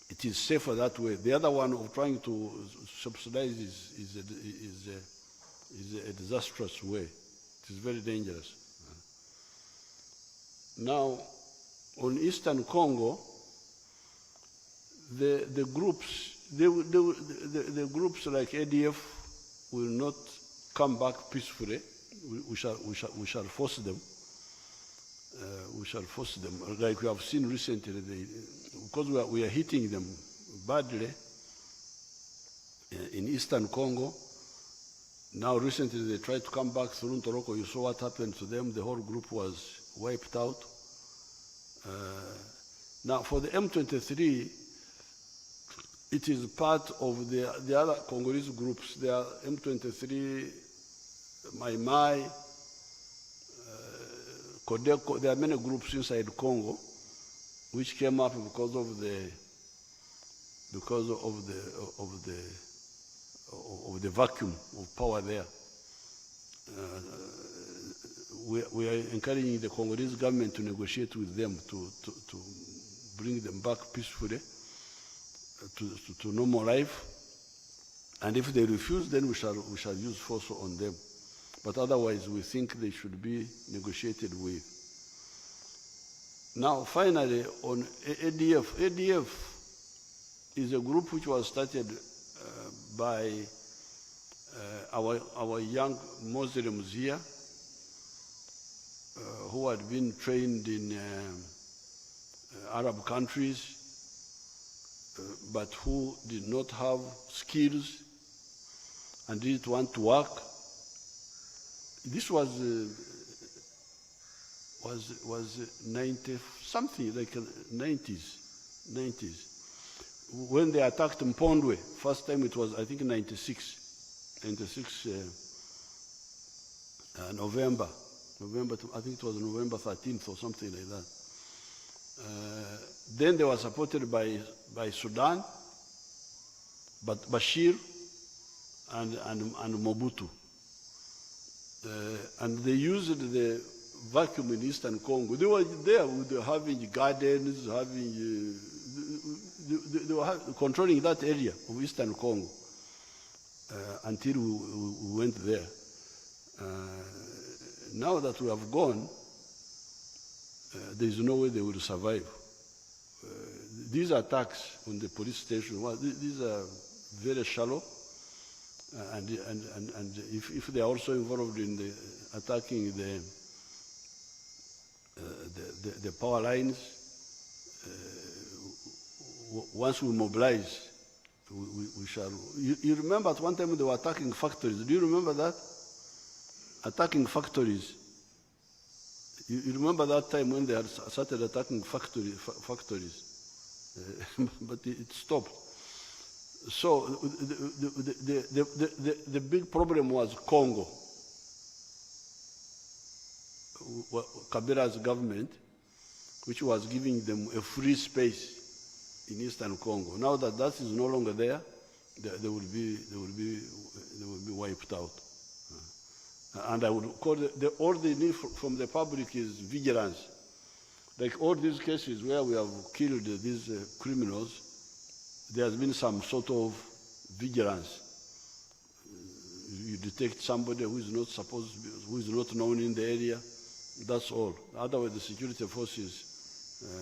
[SPEAKER 2] It is safer that way. The other one of trying to subsidize is a disastrous way. It is very dangerous. Now, on Eastern Congo, the groups like ADF will not come back peacefully. We shall force them. We shall force them, like we have seen recently. Because we are hitting them badly in Eastern Congo. Now recently they tried to come back through Ntoroko. You saw what happened to them. The whole group was wiped out. Now for the M23, it is part of the other Congolese groups. There are M23, Mai Mai, Kodeko. There are many groups inside Congo which came up because of the vacuum of power there. We are encouraging the Congolese government to negotiate with them to bring them back peacefully to normal life. And if they refuse, then we shall use force on them. But otherwise, we think they should be negotiated with. Now, finally, on ADF. ADF is a group which was started by our young Muslims here, who had been trained in Arab countries, but who did not have skills and didn't want to work. This was 90 something, like 90s. When they attacked Mpondwe, first time it was, I think, 96 November, I think it was November 13th or something like that. Then they were supported by Sudan, but Bashir and Mobutu. And they used the vacuum in Eastern Congo. They were there with having gardens, they were controlling that area of Eastern Congo until we went there. Now that we have gone, there is no way they will survive. These attacks on the police station, well, these are very shallow, and if they are also involved in the attacking the power lines, once we mobilize, we shall. You remember at one time they were attacking factories. Do you remember that? Attacking factories. You remember that time when they had started attacking factories, but it stopped. So the big problem was Congo. Kabira's government, which was giving them a free space in Eastern Congo. Now that that is no longer there, they will be wiped out. And I would call all the need from the public is vigilance. Like all these cases where we have killed these criminals, there has been some sort of vigilance. You detect somebody who is not supposed to be, who is not known in the area, that's all. Otherwise, the security forces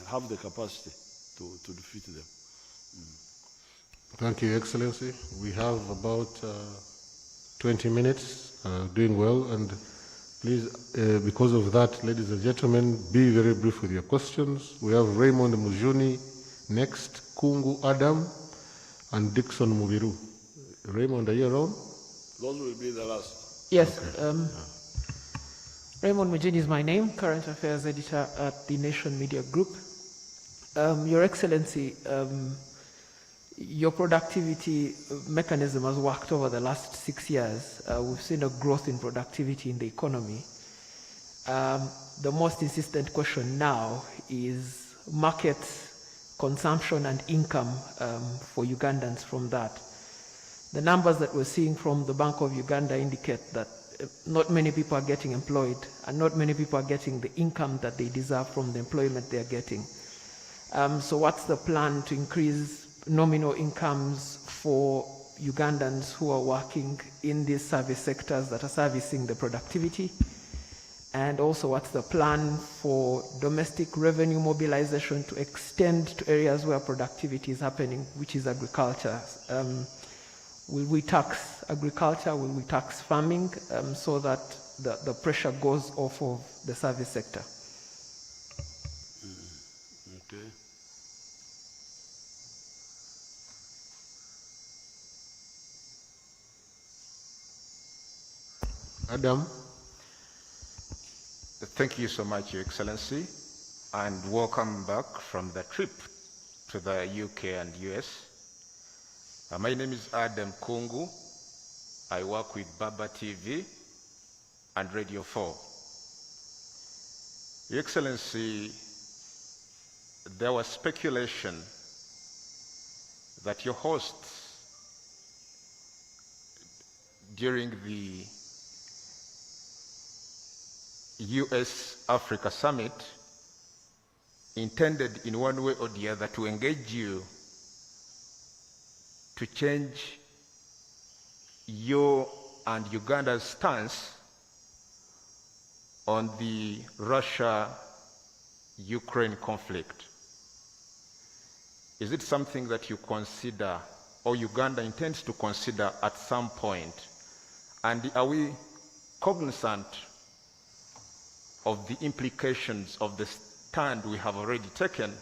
[SPEAKER 2] have the capacity to defeat them.
[SPEAKER 1] Thank you, Excellency. We have about 20 minutes, doing well, and please, because of that, ladies and gentlemen, be very brief with your questions. We have Raymond Mujuni next, Kungu Adam, and Dixon Mubiru. Raymond, are you around?
[SPEAKER 2] Those will be the last.
[SPEAKER 21] Yes.
[SPEAKER 1] Okay.
[SPEAKER 21] Raymond Mujini is my name, Current Affairs Editor at the Nation Media Group. Your Excellency, your productivity mechanism has worked over the last 6 years. We've seen a growth in productivity in the economy. The most insistent question now is market consumption and income for Ugandans from that. The numbers that we're seeing from the Bank of Uganda indicate that not many people are getting employed and not many people are getting the income that they deserve from the employment they're getting. So what's the plan to increase nominal incomes for Ugandans who are working in these service sectors that are servicing the productivity? And also, what's the plan for domestic revenue mobilization to extend to areas where productivity is happening, which is agriculture? Will we tax agriculture? Will we tax farming so that the pressure goes off of the service sector?
[SPEAKER 2] Okay.
[SPEAKER 1] Adam.
[SPEAKER 22] Thank you so much, Your Excellency, and welcome back from the trip to the UK and US. My name is Adam Kungu. I work with Baba TV and Radio 4. Your Excellency, there was speculation that your hosts during the US-Africa Summit intended in one way or the other to engage you to change your and Uganda's stance on the Russia-Ukraine conflict. Is it something that you consider or Uganda intends to consider at some point? And are we cognizant of the implications of the stand we have already taken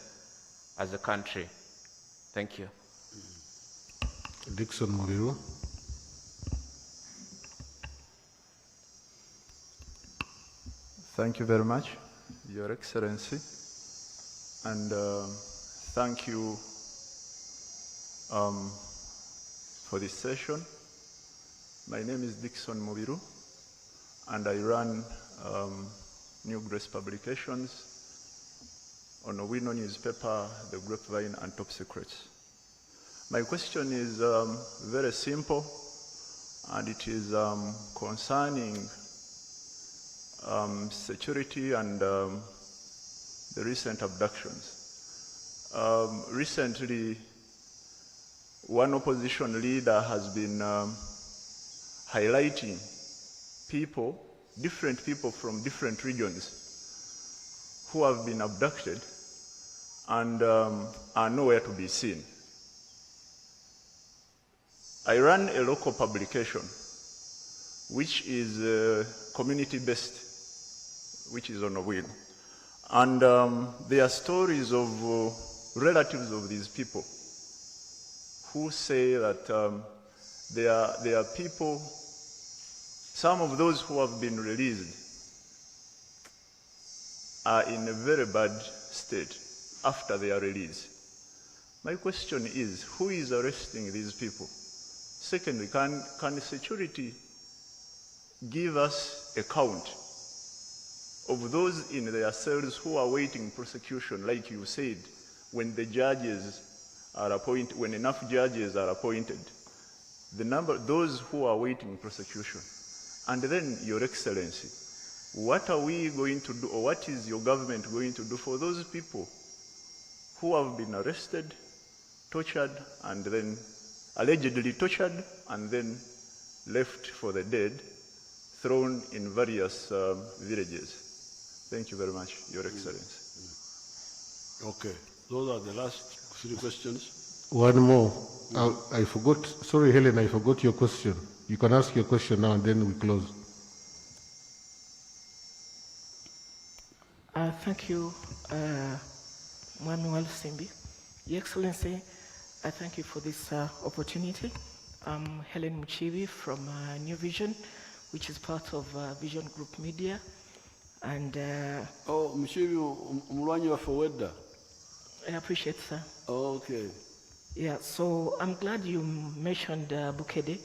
[SPEAKER 22] as a country? Thank you.
[SPEAKER 1] Dixon Mubiru.
[SPEAKER 23] Thank you very much, Your Excellency, and thank you for this session. My name is Dixon Mubiru. and I run New Grace Publications, on a Wino newspaper, The Grapevine, and Top Secrets. My question is very simple, and it is concerning security and the recent abductions. Recently, one opposition leader has been highlighting people, different people from different regions who have been abducted and are nowhere to be seen. I run a local publication which is community-based, which is on a wheel. And there are stories of relatives of these people who say that there are people, some of those who have been released are in a very bad state after their release. My question is, who is arresting these people? Secondly, can security give us a count of those in their cells who are waiting prosecution, like you said, when the judges are appointed, when enough judges are appointed, the number, those who are waiting prosecution. And then, Your Excellency, what are we going to do, or what is your government going to do for those people who have been arrested, tortured, and then allegedly tortured, and then left for the dead, thrown in various villages? Thank you very much, Your Excellency.
[SPEAKER 2] Okay, those are the last 3 questions.
[SPEAKER 1] One more. I forgot, sorry Helen, I forgot your question. You can ask your question now and then we close.
[SPEAKER 21] Thank you, Manuel Simbi. Your Excellency, I thank you for this opportunity. I'm Helen Muchibi from New Vision, which is part of Vision Group Media. And
[SPEAKER 2] oh, Muchibi, umulwanyi wa forward.
[SPEAKER 21] I appreciate, sir.
[SPEAKER 2] Oh, okay.
[SPEAKER 21] Yeah, so I'm glad you mentioned Bukede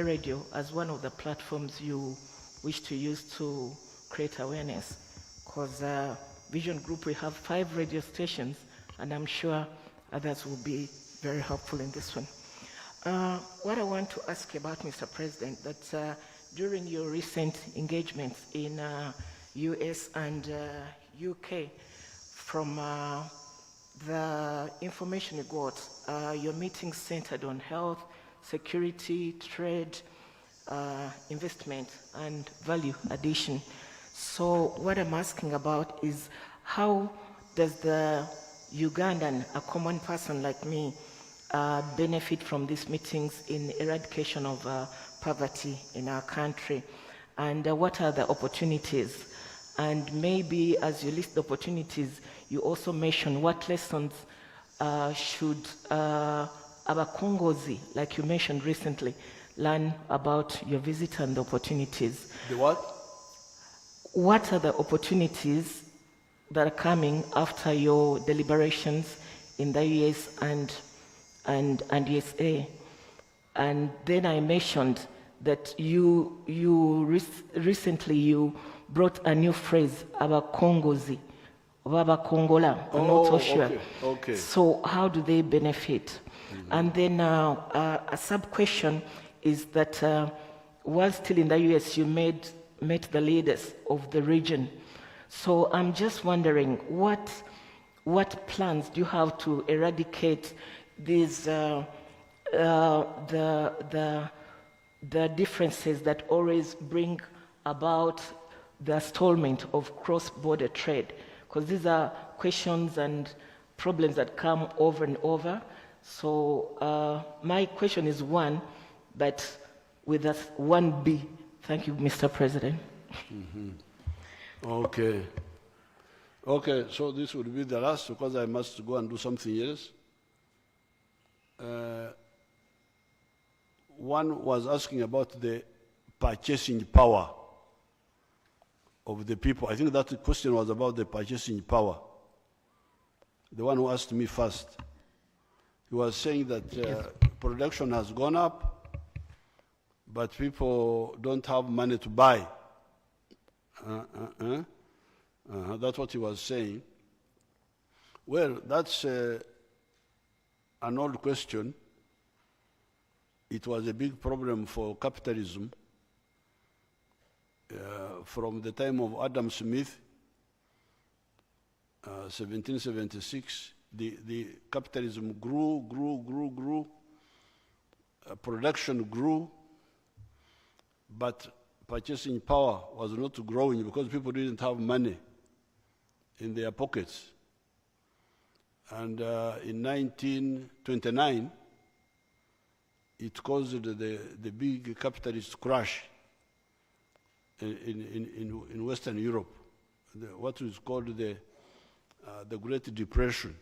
[SPEAKER 21] Radio as one of the platforms you wish to use to create awareness. Because Vision Group, we have 5 radio stations, and I'm sure others will be very helpful in this one. What I want to ask about, Mr. President, that during your recent engagements in US and UK, from the information you got, your meetings centered on health, security, trade, investment, and value addition. So what I'm asking about is, how does the Ugandan, a common person like me, benefit from these meetings in eradication of poverty in our country? And what are the opportunities? And maybe as you list the opportunities, you also mention what lessons should Abakongozi, like you mentioned recently, learn about your visit and the opportunities.
[SPEAKER 2] The what?
[SPEAKER 21] What are the opportunities that are coming after your deliberations in the US and USA? And then I mentioned that recently you brought a new phrase, Abakongozi, Baba Kongola. I'm not so sure.
[SPEAKER 2] Okay.
[SPEAKER 21] So how do they benefit? And then a sub-question is that while still in the US, you met the leaders of the region. So I'm just wondering, what plans do you have to eradicate these the differences that always bring about the stallment of cross-border trade? Because these are questions and problems that come over and over. So my question is 1, but with a 1B. Thank you, Mr. President.
[SPEAKER 2] Okay. Okay, so this would be the last because I must go and do something else. One was asking about the purchasing power of the people. I think that the question was about the purchasing power. The one who asked me first. He was saying that production has gone up, but people don't have money to buy. That's what he was saying. Well, that's an old question. It was a big problem for capitalism from the time of Adam Smith, 1776. The capitalism grew. Production grew, but purchasing power was not growing because people didn't have money in their pockets. And in 1929, it caused the big capitalist crash in Western Europe, what is called the Great Depression.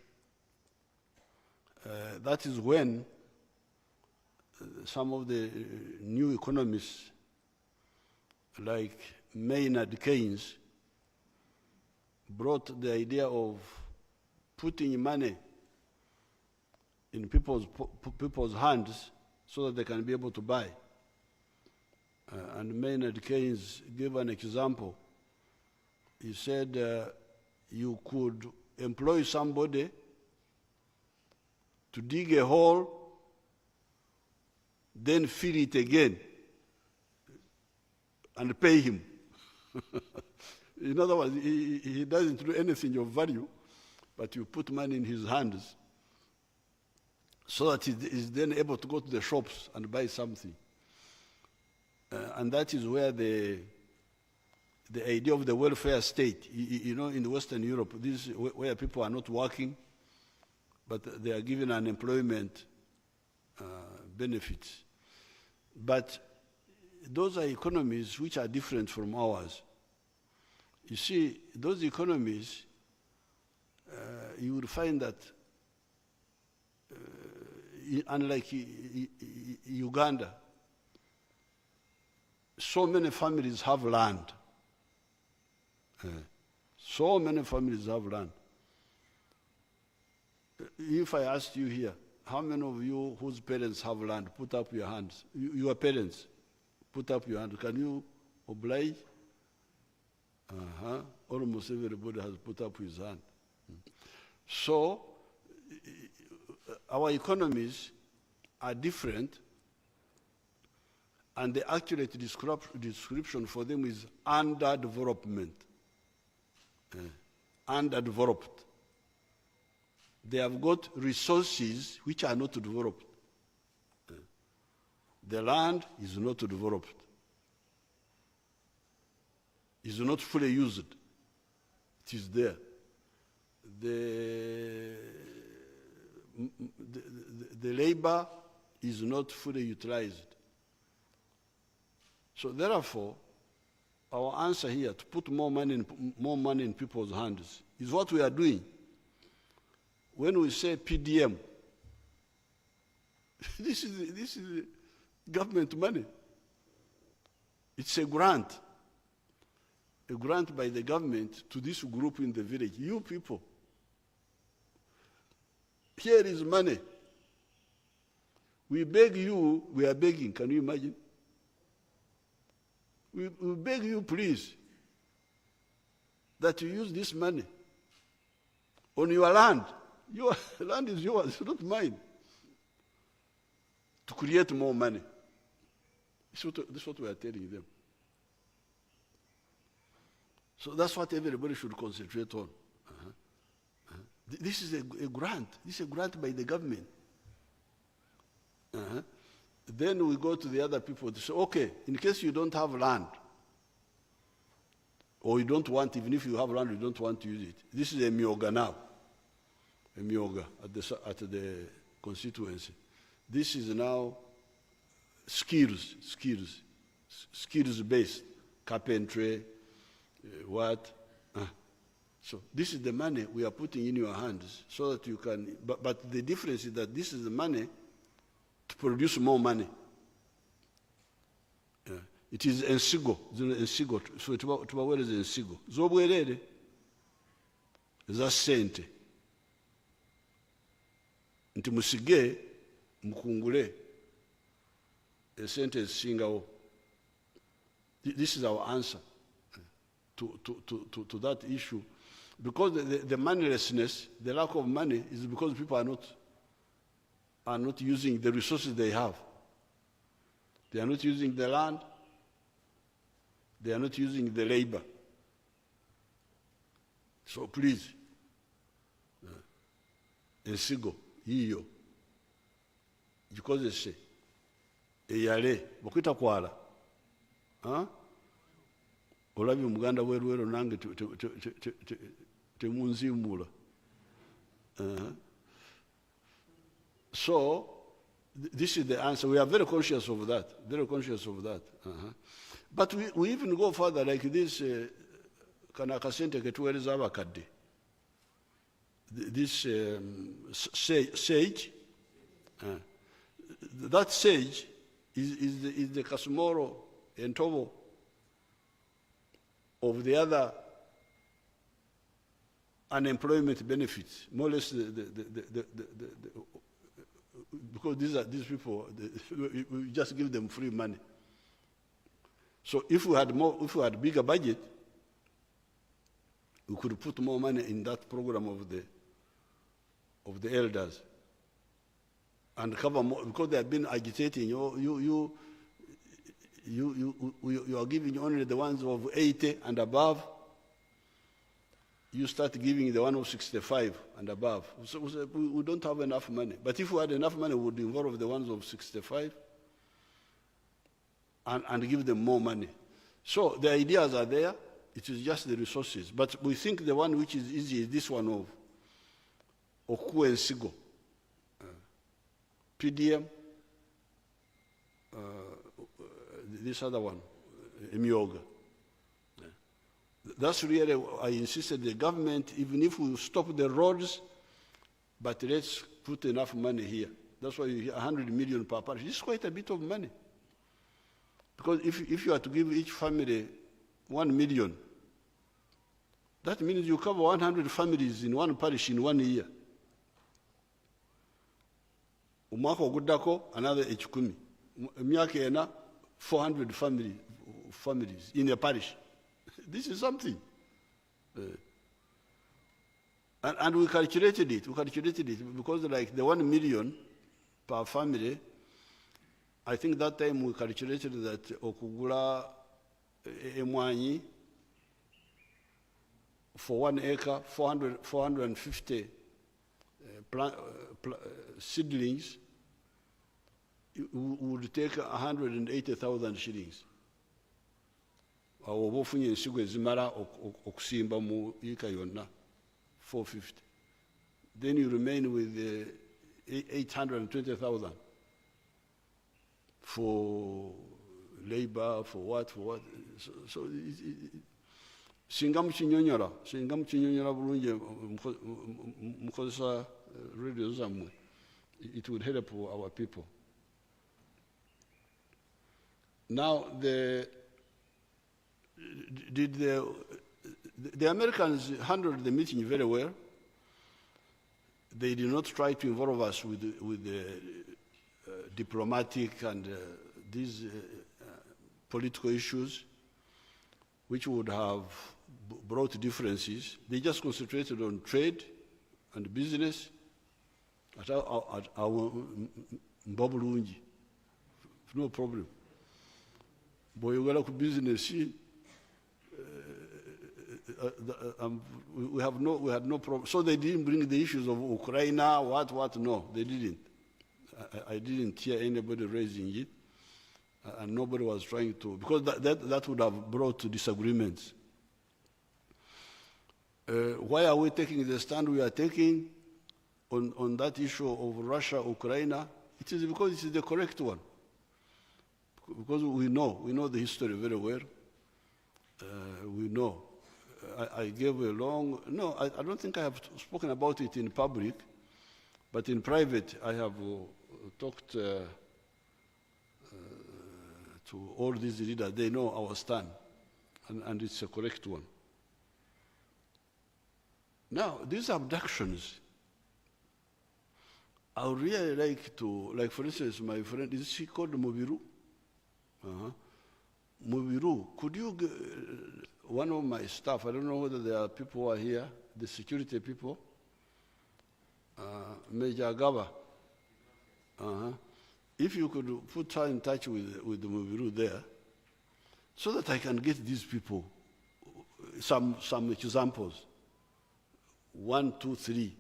[SPEAKER 2] That is when some of the new economists, like Maynard Keynes, brought the idea of putting money in people's hands so that they can be able to buy. And Maynard Keynes gave an example. He said you could employ somebody to dig a hole, then fill it again, and pay him. In other words, he doesn't do anything of value, but you put money in his hands so that he is then able to go to the shops and buy something. And that is where the idea of the welfare state, you know, in Western Europe, this is where people are not working, but they are given unemployment benefits. But those are economies which are different from ours. You see, those economies, you will find that, unlike Uganda, so many families have land. So many families have land. If I asked you here, how many of you whose parents have land, put up your hands. Your parents, put up your hand. Can you oblige? Almost everybody has put up his hand. So, our economies are different, and the accurate description for them is underdevelopment. Underdeveloped. They have got resources which are not developed. The land is not developed. It's not fully used. It is there. The labor is not fully utilized. So therefore, our answer here to put more money in people's hands is what we are doing. When we say PDM, this is government money. It's a grant by the government to this group in the village. You people, here is money. We beg you, we are begging, can you imagine? We beg you, please, that you use this money on your land. Your land is yours, it's not mine. To create more money. This is what we are telling them. So that's what everybody should concentrate on. This is a grant. This is a grant by the government. Then we go to the other people to say, okay, in case you don't have land, or you don't want, even if you have land, you don't want to use it. This is a myoga now. A myoga at the constituency. This is now skills-based, carpentry, So this is the money we are putting in your hands so that you can, but the difference is that this is the money to produce more money. It is ensigo, so tubaweereza is ensigo. Z'obwerere, eza ssente. Nti musige, mukungule. a sentence single. This is our answer to that issue. Because the moneylessness, the lack of money, is because people are not using the resources they have. They are not using the land. They are not using the labor. So please, ensigo yiyo gikozese eyale bw'okuyita kwala olabye omuganda werwero nange temunzimuula. So this is the answer. We are very conscious of that, very conscious of that. But we even go further, like this kana akasente ketuweereza abakadde, this sage, that sage is the Kasumoro and Tobo of the other unemployment benefits, more or less because these people, we just give them free money. So if we had bigger budget, we could put more money in that program of the elders and cover more, because they have been agitating. You are giving only the ones of 80 and above. You start giving the one of 65 and above. So we don't have enough money. But if we had enough money, we would involve the ones of 65 and give them more money. So the ideas are there. It is just the resources. But we think the one which is easy is this one of Oku and Sigo. PDM, this other one, Emioga. That's really, I insisted the government, even if we stop the roads, but let's put enough money here. That's why you hear 100 million per parish. This is quite a bit of money. Because if you are to give each family 1 million, that means you cover 100 families in one parish in 1 year. Umwaka ogudako another 10. Myaka ena 400 families in a parish. This is something. And we calculated it. We calculated it because like the 1 million per family, I think that time we calculated that okugula emwanyi for 1 acre, 450 seedlings, would take 180,000 shillings. Awo ofunye ensigo ezimala okusimba mu eka yonna 450. Then you remain with 820,000 for labor, for what. So singa mukinyonyola bulungi mukozesa radio zammwe, it would help our people. Now did the Americans handled the meeting very well. They did not try to involve us with the diplomatic and these political issues, which would have brought differences. They just concentrated on trade and business. At our mbabulungi, no problem. Boy, you got business. We had no problem. So they didn't bring the issues of Ukraine, what? No, they didn't. I didn't hear anybody raising it, and nobody was trying to, because that would have brought disagreements. Why are we taking the stand we are taking on that issue of Russia, Ukraine? It is because it is the correct one. Because we know the history very well. We know. I gave a long, no, I don't think I have spoken about it in public, but in private I have talked to all these leaders. They know our stand, and it's a correct one. Now, these abductions, I would really like to, like for instance, my friend, is she called Mobiru? Mubiru, could you, one of my staff, I don't know whether there are people who are here, the security people, Major Gaba, if you could put her in touch with the Mubiru there, so that I can get these people some examples, 1, 2, 3,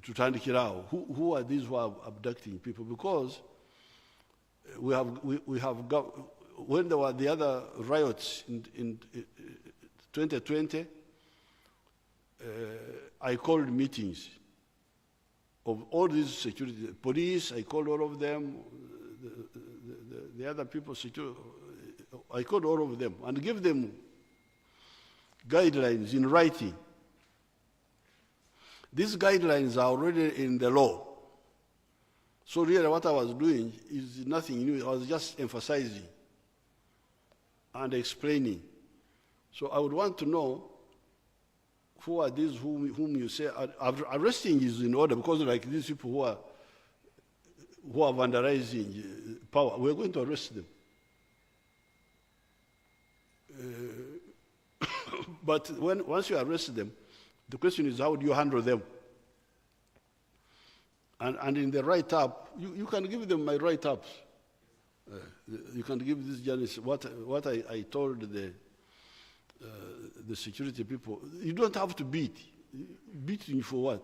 [SPEAKER 2] to Tandikirao. Who are these who are abducting people? Because we have got, when there were the other riots in 2020, I called meetings of all these security, police, I called all of them, the other people, I called all of them and give them guidelines in writing. These guidelines are already in the law. So really what I was doing is nothing new. I was just emphasizing and explaining. So I would want to know who are these whom you say arresting is in order, because like these people who are vandalizing power, we're going to arrest them. But once you arrest them, the question is how do you handle them? And in the write-up, you can give them my write-ups. You can give these journalists what I told the security people. You don't have to beat. Beating for what?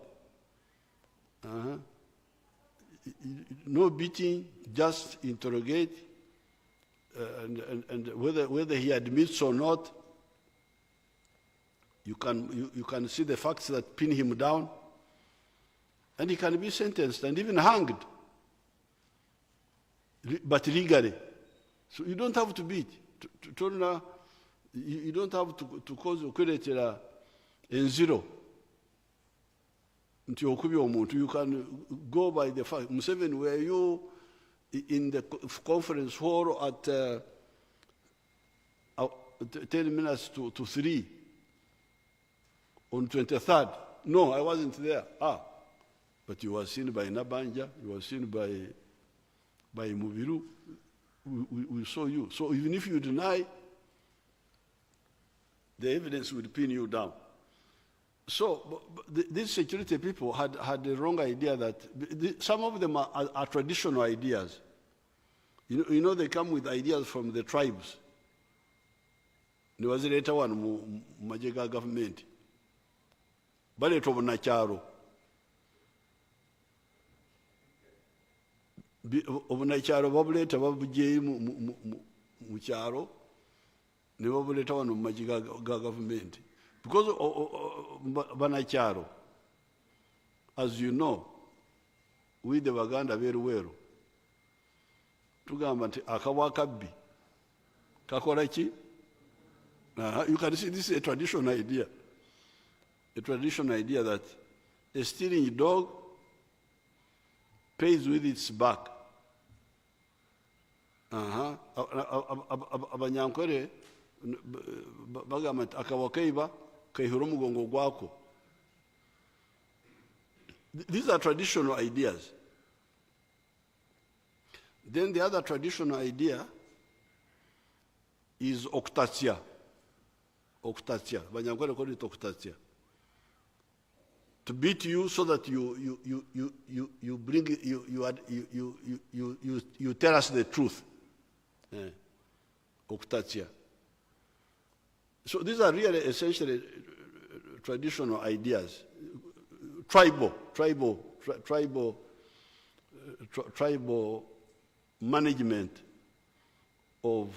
[SPEAKER 2] No beating, just interrogate, and whether he admits or not, you can see the facts that pin him down, and he can be sentenced and even hanged, but legally. So you don't have to beat. You don't have to cause credit in zero. You can go by the fact. Museveni, were you in the conference hall at 10 minutes to 3 on 23rd? No, I wasn't there. But you were seen by Nabanja, you were seen by Mubiru. We saw you. So even if you deny, the evidence would pin you down. So these security people had the wrong idea that some of them are traditional ideas. You know, they come with ideas from the tribes. There was later one Majega government. Baleto Bonacharo. Obunacharo babuleta babujeyi mu kyaro ne babuleta wano mu majiga ga government. Because Banacharo, as you know, we the Baganda very well. Tugamba nti akawakabbi kakola ki? You can see this is a traditional idea. A traditional idea that a stealing dog pays with its back. Abanyankwere bagamba nti akawakaiba kaihura omugongo gwako. These are traditional ideas. Then the other traditional idea is oktatia. Oktatia. Banyankwere call it oktatia. To beat you so that you tell us the truth. Oktatia. So these are really essentially traditional ideas. Tribal management of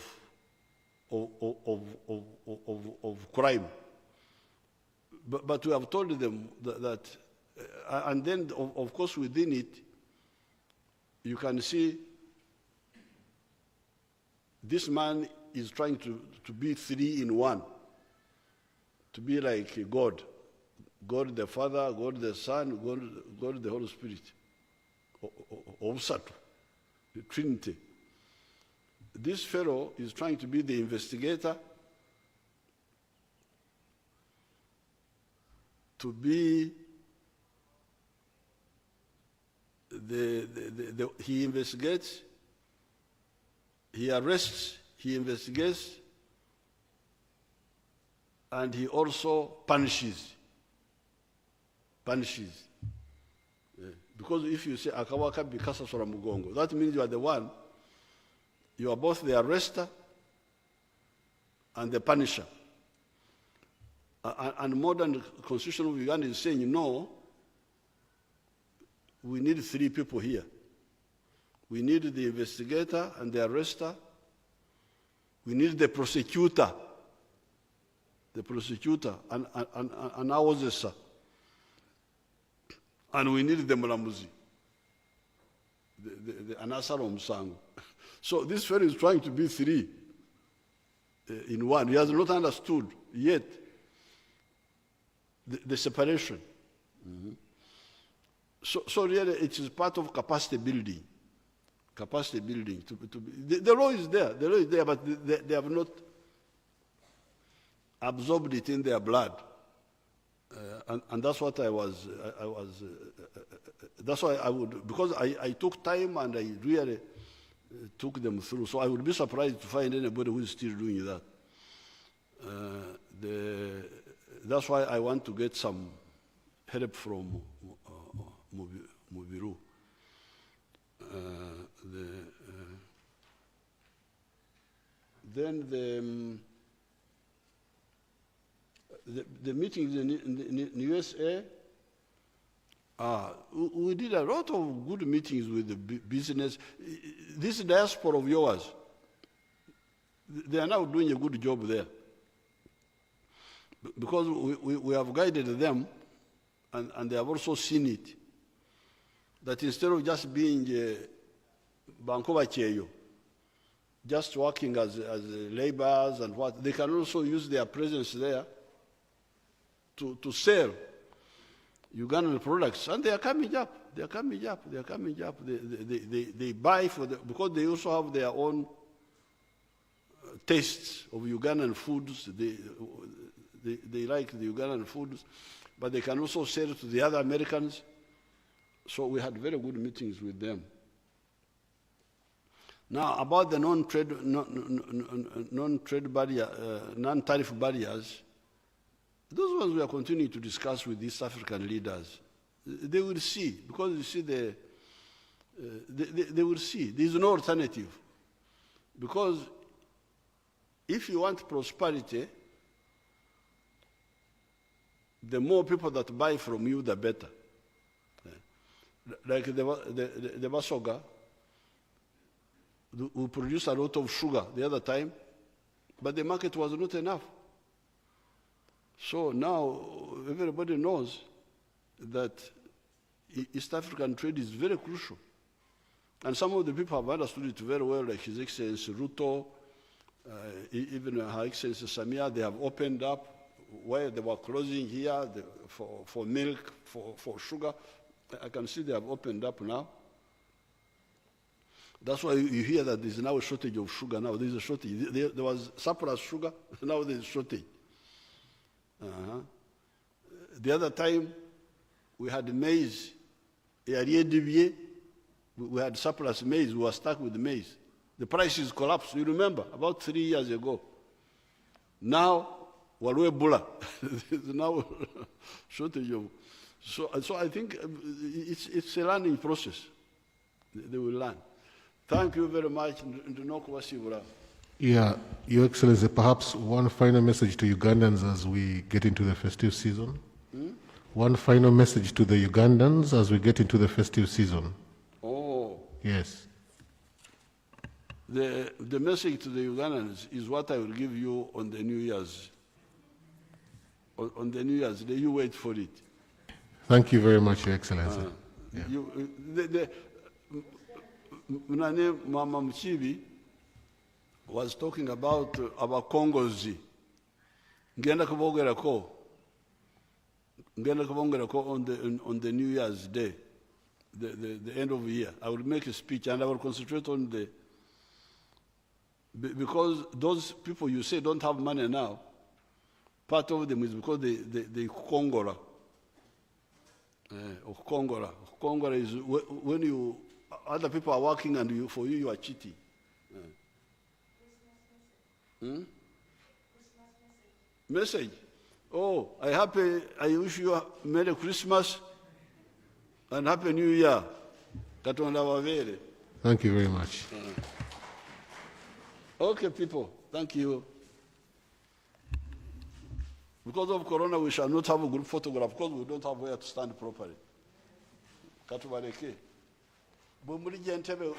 [SPEAKER 2] crime. But we have told them that and then of course within it, you can see this man is trying to be 3 in 1, to be like God. God the Father, God the Son, God the Holy Spirit. Obsatu, the Trinity. This fellow is trying to be the investigator, to be he investigates, He arrests, he investigates, and he also punishes. Because if you say akawaka bikasa sora mugongo, that means you are the one, you are both the arrester and the punisher. And modern constitution of Uganda is saying, no, we need 3 people here. We need the investigator and the arrester. We need the prosecutor. And awozesa. And we need the mulamuzi, the anasaro musango. So this fellow is trying to be 3 in one. He has not understood yet the separation. Mm-hmm. So really it is part of capacity building. The law is there, but they have not absorbed it in their blood. And that's what that's why I would, because I took time and I really took them through. So I would be surprised to find anybody who is still doing that. That's why I want to get some help from Mubiru. Then the meetings in the USA, we did a lot of good meetings with the business. This diaspora of yours, they are now doing a good job there. Because we have guided them, and they have also seen it, that instead of just being Bankova Cheyo, just working as laborers and what, they can also use their presence there to sell Ugandan products, and they are coming up. They buy because they also have their own tastes of Ugandan foods. They like the Ugandan foods, but they can also sell to the other Americans. So we had very good meetings with them. Now about the non-trade barrier, non-tariff barriers, those ones we are continuing to discuss with East African leaders. They will see, because you see they will see. There is no alternative. Because if you want prosperity, the more people that buy from you, the better. Like the Basoga, who produced a lot of sugar the other time, but the market was not enough. So now everybody knows that East African trade is very crucial. And some of the people have understood it very well, like His Excellency Ruto, even Her Excellency Samia. They have opened up where they were closing here for milk, for sugar. I can see they have opened up now. That's why you hear that there's now a shortage of sugar. Now there's a shortage. There was surplus sugar, now there's a shortage. The other time, we had maize. We had surplus maize. We were stuck with maize. The prices collapsed. You remember, about 3 years ago. Now, Walwe Bula. There's now shortage of. So I think it's a learning process. They will learn. Thank you very much.
[SPEAKER 1] Yeah, Your Excellency, perhaps one final message to Ugandans as we get into the festive season. One final message to the Ugandans as we get into the festive season.
[SPEAKER 2] Oh.
[SPEAKER 1] Yes.
[SPEAKER 2] The message to the Ugandans is what I will give you on the New Year's. On the New Year's Day, you wait for it.
[SPEAKER 1] Thank you very much, Your Excellency.
[SPEAKER 2] Mama Mchibi was talking about Kongozi. Ngenda kubongerako on the New Year's Day, the end of the year. I will make a speech and I will concentrate on because those people you say don't have money now, part of them is because they Kongola. Kongola is when other people are working and for you are cheating. Message. Oh, I wish you a Merry Christmas and Happy New Year. Katonda wavere.
[SPEAKER 1] Thank you very much.
[SPEAKER 2] Okay, people, thank you. Because of Corona, we shall not have a group photograph because we don't have where to stand properly. Katubareke. Bumuri jentebe.